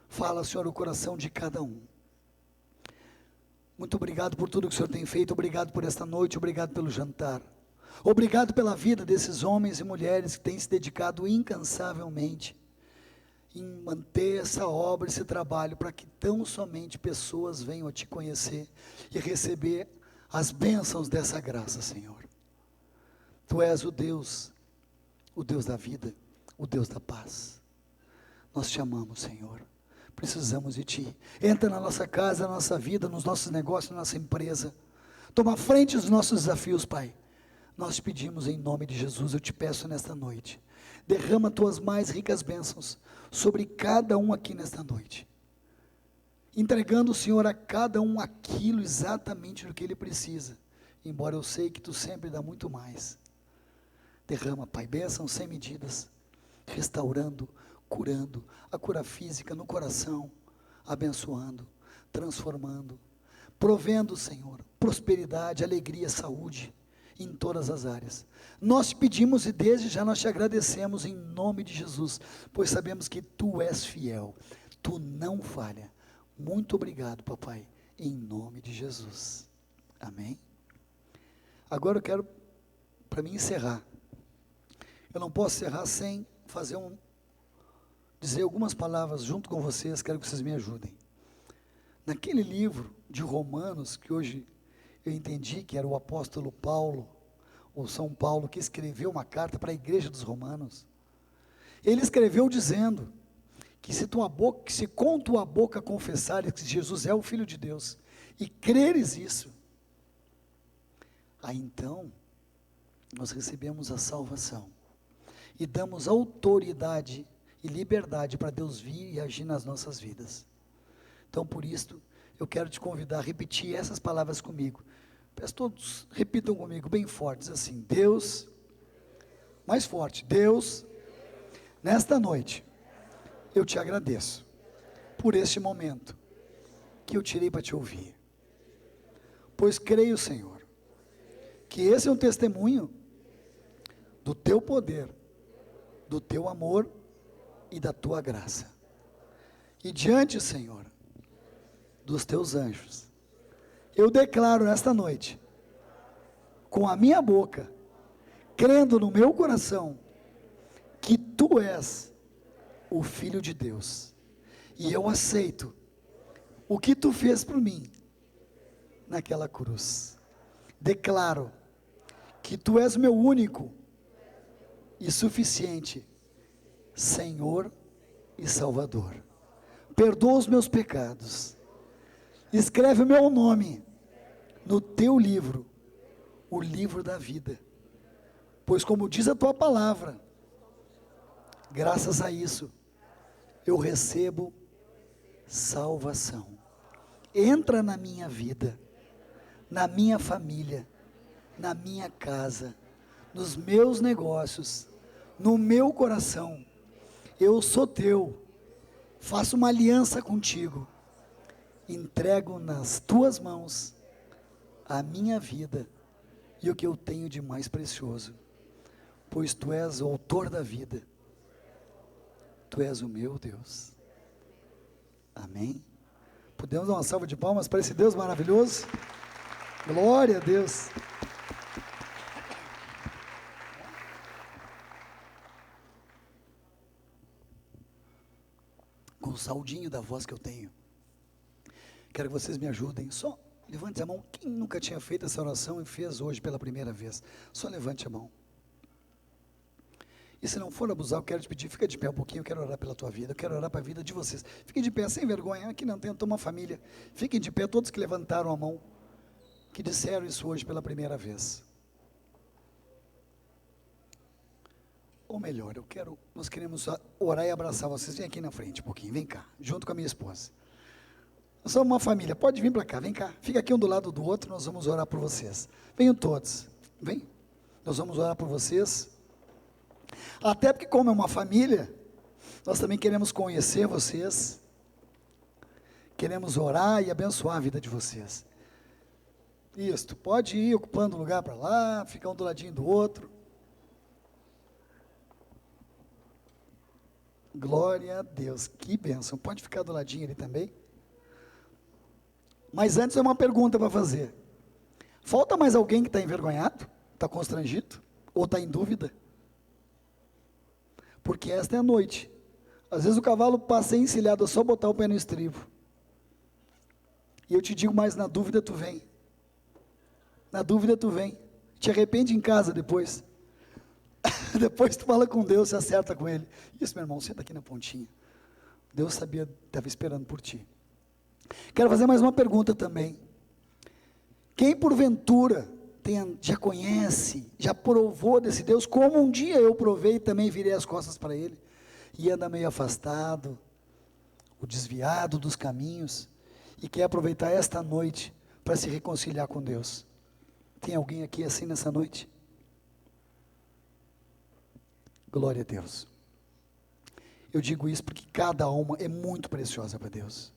Fala, Senhor, o coração de cada um. Muito obrigado por tudo que o Senhor tem feito, obrigado por esta noite, obrigado pelo jantar. Obrigado pela vida desses homens e mulheres que têm se dedicado incansavelmente em manter essa obra, esse trabalho, para que tão somente pessoas venham a te conhecer e receber as bênçãos dessa graça, Senhor. Tu és o Deus da vida, o Deus da paz. Nós te amamos, Senhor. Precisamos de ti. Entra na nossa casa, na nossa vida, nos nossos negócios, na nossa empresa. Toma frente dos nossos desafios, Pai. Nós te pedimos em nome de Jesus, eu te peço nesta noite. Derrama tuas mais ricas bênçãos sobre cada um aqui nesta noite. Entregando, Senhor, a cada um aquilo exatamente do que ele precisa. Embora eu sei que tu sempre dá muito mais. Derrama, Pai, bênçãos sem medidas, restaurando, curando, a cura física no coração, abençoando, transformando, provendo, Senhor, prosperidade, alegria, saúde, em todas as áreas. Nós te pedimos e desde já nós te agradecemos em nome de Jesus, pois sabemos que tu és fiel, tu não falha. Muito obrigado, papai, em nome de Jesus. Amém? Agora eu quero, para mim encerrar, eu não posso encerrar sem dizer algumas palavras junto com vocês, quero que vocês me ajudem. Naquele livro de Romanos, que hoje eu entendi que era o apóstolo Paulo, ou São Paulo, que escreveu uma carta para a igreja dos romanos, ele escreveu dizendo, que se com tua boca confessares que Jesus é o Filho de Deus, e creres isso, aí então, nós recebemos a salvação, e damos autoridade e liberdade para Deus vir e agir nas nossas vidas. Então, por isso, eu quero te convidar a repetir essas palavras comigo. Peço todos, repitam comigo, bem fortes assim, Deus, mais forte, Deus, nesta noite, eu te agradeço, por este momento, que eu tirei para te ouvir, pois creio, Senhor, que esse é um testemunho, do teu poder, do teu amor, e da tua graça, e diante, Senhor, dos teus anjos, eu declaro nesta noite, com a minha boca, crendo no meu coração, que tu és o Filho de Deus, e eu aceito o que tu fez por mim, naquela cruz. Declaro que tu és meu único e suficiente Senhor e Salvador. Perdoa os meus pecados, escreve o meu nome no teu livro, o livro da vida, pois como diz a tua palavra, graças a isso, eu recebo salvação. Entra na minha vida, na minha família, na minha casa, nos meus negócios, no meu coração. Eu sou teu, faço uma aliança contigo, entrego nas tuas mãos a minha vida e o que eu tenho de mais precioso, pois tu és o autor da vida, tu és o meu Deus. Amém? Podemos dar uma salva de palmas para esse Deus maravilhoso? Glória a Deus. Com o saudinho da voz que eu tenho, quero que vocês me ajudem. Só levante a mão, quem nunca tinha feito essa oração e fez hoje pela primeira vez, só levante a mão. E se não for abusar, eu quero te pedir, fica de pé um pouquinho, eu quero orar pela tua vida, eu quero orar para a vida de vocês. Fiquem de pé, sem vergonha, aqui não tem uma família. Fiquem de pé, todos que levantaram a mão, que disseram isso hoje pela primeira vez. Ou melhor, nós queremos orar e abraçar vocês. Vem aqui na frente um pouquinho, vem cá, junto com a minha esposa. Nós somos uma família, pode vir para cá, vem cá. Fica aqui um do lado do outro, nós vamos orar por vocês. Venham todos, vem. Nós vamos orar por vocês. Até porque como é uma família, nós também queremos conhecer vocês. Queremos orar e abençoar a vida de vocês. Isso, pode ir ocupando o lugar para lá, ficar um do ladinho do outro. Glória a Deus, que bênção. Pode ficar do ladinho ali também. Mas antes é uma pergunta para fazer. Falta mais alguém que está envergonhado? Está constrangido? Ou está em dúvida? Porque esta é a noite. Às vezes o cavalo passa encilhado, é só botar o pé no estribo. E eu te digo, mas na dúvida tu vem. Na dúvida tu vem. Te arrepende em casa depois. Depois tu fala com Deus, se acerta com Ele. Isso, meu irmão, senta aqui na pontinha. Deus sabia, estava esperando por ti. Quero fazer mais uma pergunta também. Quem porventura já conhece, já provou desse Deus, como um dia eu provei e também virei as costas para Ele, e anda meio afastado, o desviado dos caminhos, e quer aproveitar esta noite para se reconciliar com Deus? Tem alguém aqui assim nessa noite? Glória a Deus. Eu digo isso porque cada alma é muito preciosa para Deus,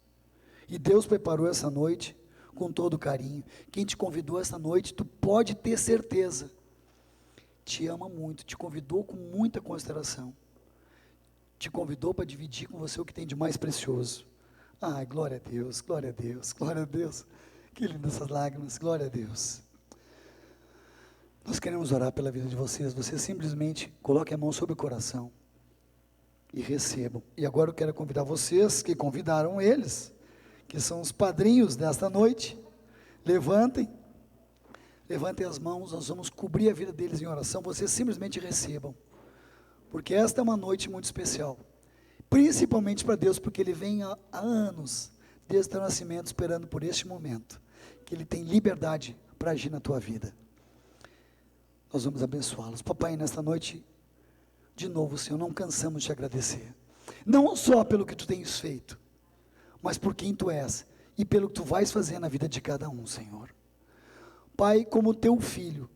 e Deus preparou essa noite com todo carinho. Quem te convidou essa noite, tu pode ter certeza, te ama muito, te convidou com muita consideração, te convidou para dividir com você o que tem de mais precioso. Ai, glória a Deus, glória a Deus, glória a Deus, que lindas essas lágrimas, glória a Deus. Nós queremos orar pela vida de vocês. Vocês simplesmente coloquem a mão sobre o coração e recebam. E agora eu quero convidar vocês que convidaram eles, que são os padrinhos desta noite. Levantem as mãos, nós vamos cobrir a vida deles em oração. Vocês simplesmente recebam, porque esta é uma noite muito especial, principalmente para Deus, porque Ele vem há anos, desde o teu nascimento, esperando por este momento, que Ele tem liberdade para agir na tua vida. Nós vamos abençoá-los. Papai, nesta noite, de novo, Senhor, não cansamos de te agradecer, não só pelo que Tu tens feito, mas por quem Tu és, e pelo que Tu vais fazer na vida de cada um, Senhor. Pai, como Teu filho,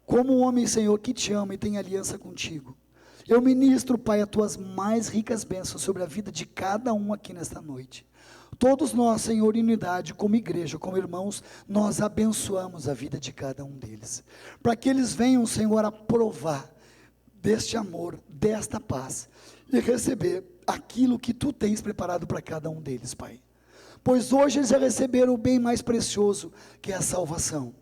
como um homem, Senhor, que Te ama e tem aliança contigo, eu ministro, Pai, as Tuas mais ricas bênçãos sobre a vida de cada um aqui nesta noite. Todos nós, Senhor, em unidade, como igreja, como irmãos, nós abençoamos a vida de cada um deles, para que eles venham, Senhor, a provar deste amor, desta paz, e receber aquilo que Tu tens preparado para cada um deles, Pai. Pois hoje eles já receberam o bem mais precioso, que é a salvação.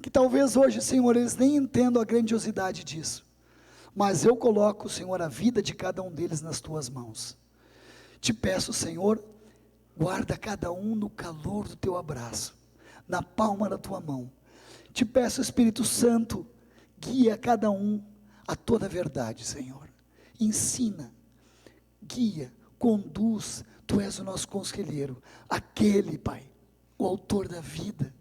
Que talvez hoje, Senhor, eles nem entendam a grandiosidade disso, mas eu coloco, Senhor, a vida de cada um deles nas Tuas mãos. Te peço, Senhor, guarda cada um no calor do Teu abraço, na palma da Tua mão. Te peço, Espírito Santo, guia cada um a toda a verdade, Senhor. Ensina, guia, conduz. Tu és o nosso conselheiro, aquele, Pai, o autor da vida,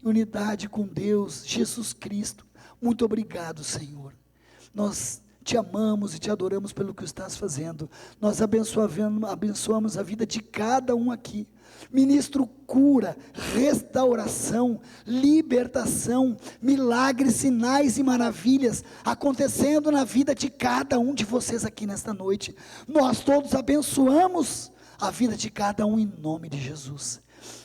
em unidade com Deus, Jesus Cristo. Muito obrigado, Senhor. Nós Te amamos e Te adoramos pelo que estás fazendo. Nós abençoamos a vida de cada um aqui. Ministro cura, restauração, libertação, milagres, sinais e maravilhas acontecendo na vida de cada um de vocês aqui nesta noite. Nós todos abençoamos a vida de cada um em nome de Jesus.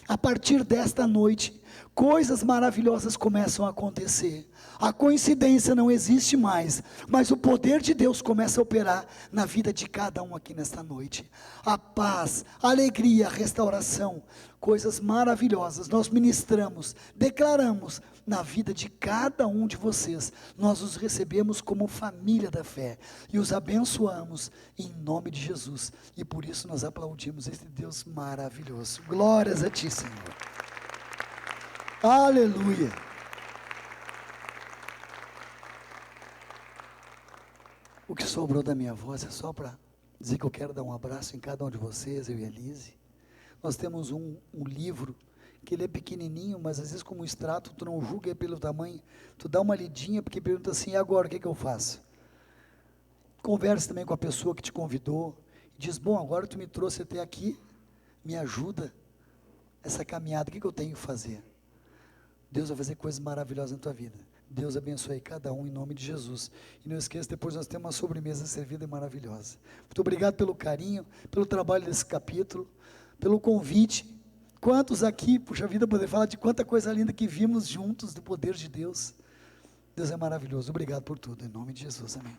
A partir desta noite, coisas maravilhosas começam a acontecer. A coincidência não existe mais, mas o poder de Deus começa a operar na vida de cada um aqui nesta noite. A paz, a alegria, a restauração, coisas maravilhosas nós ministramos, declaramos na vida de cada um de vocês. Nós os recebemos como família da fé e os abençoamos em nome de Jesus, e por isso nós aplaudimos este Deus maravilhoso. Glórias a Ti, Senhor. Aleluia. que sobrou da minha voz é só para dizer que eu quero dar um abraço em cada um de vocês, eu e a Elise. Nós temos um livro, que ele é pequenininho, mas às vezes como extrato, tu não julga pelo tamanho, tu dá uma lidinha, porque pergunta assim, e agora, o que eu faço? Converse também com a pessoa que te convidou, e diz, bom, agora tu me trouxe até aqui, me ajuda, essa caminhada, o que eu tenho que fazer? Deus vai fazer coisas maravilhosas na tua vida. Deus abençoe cada um em nome de Jesus. E não esqueça, depois nós temos uma sobremesa servida e maravilhosa. Muito obrigado pelo carinho, pelo trabalho desse capítulo, pelo convite. Quantos aqui, puxa vida, poder falar de quanta coisa linda que vimos juntos do poder de Deus. Deus é maravilhoso. Obrigado por tudo, em nome de Jesus, amém.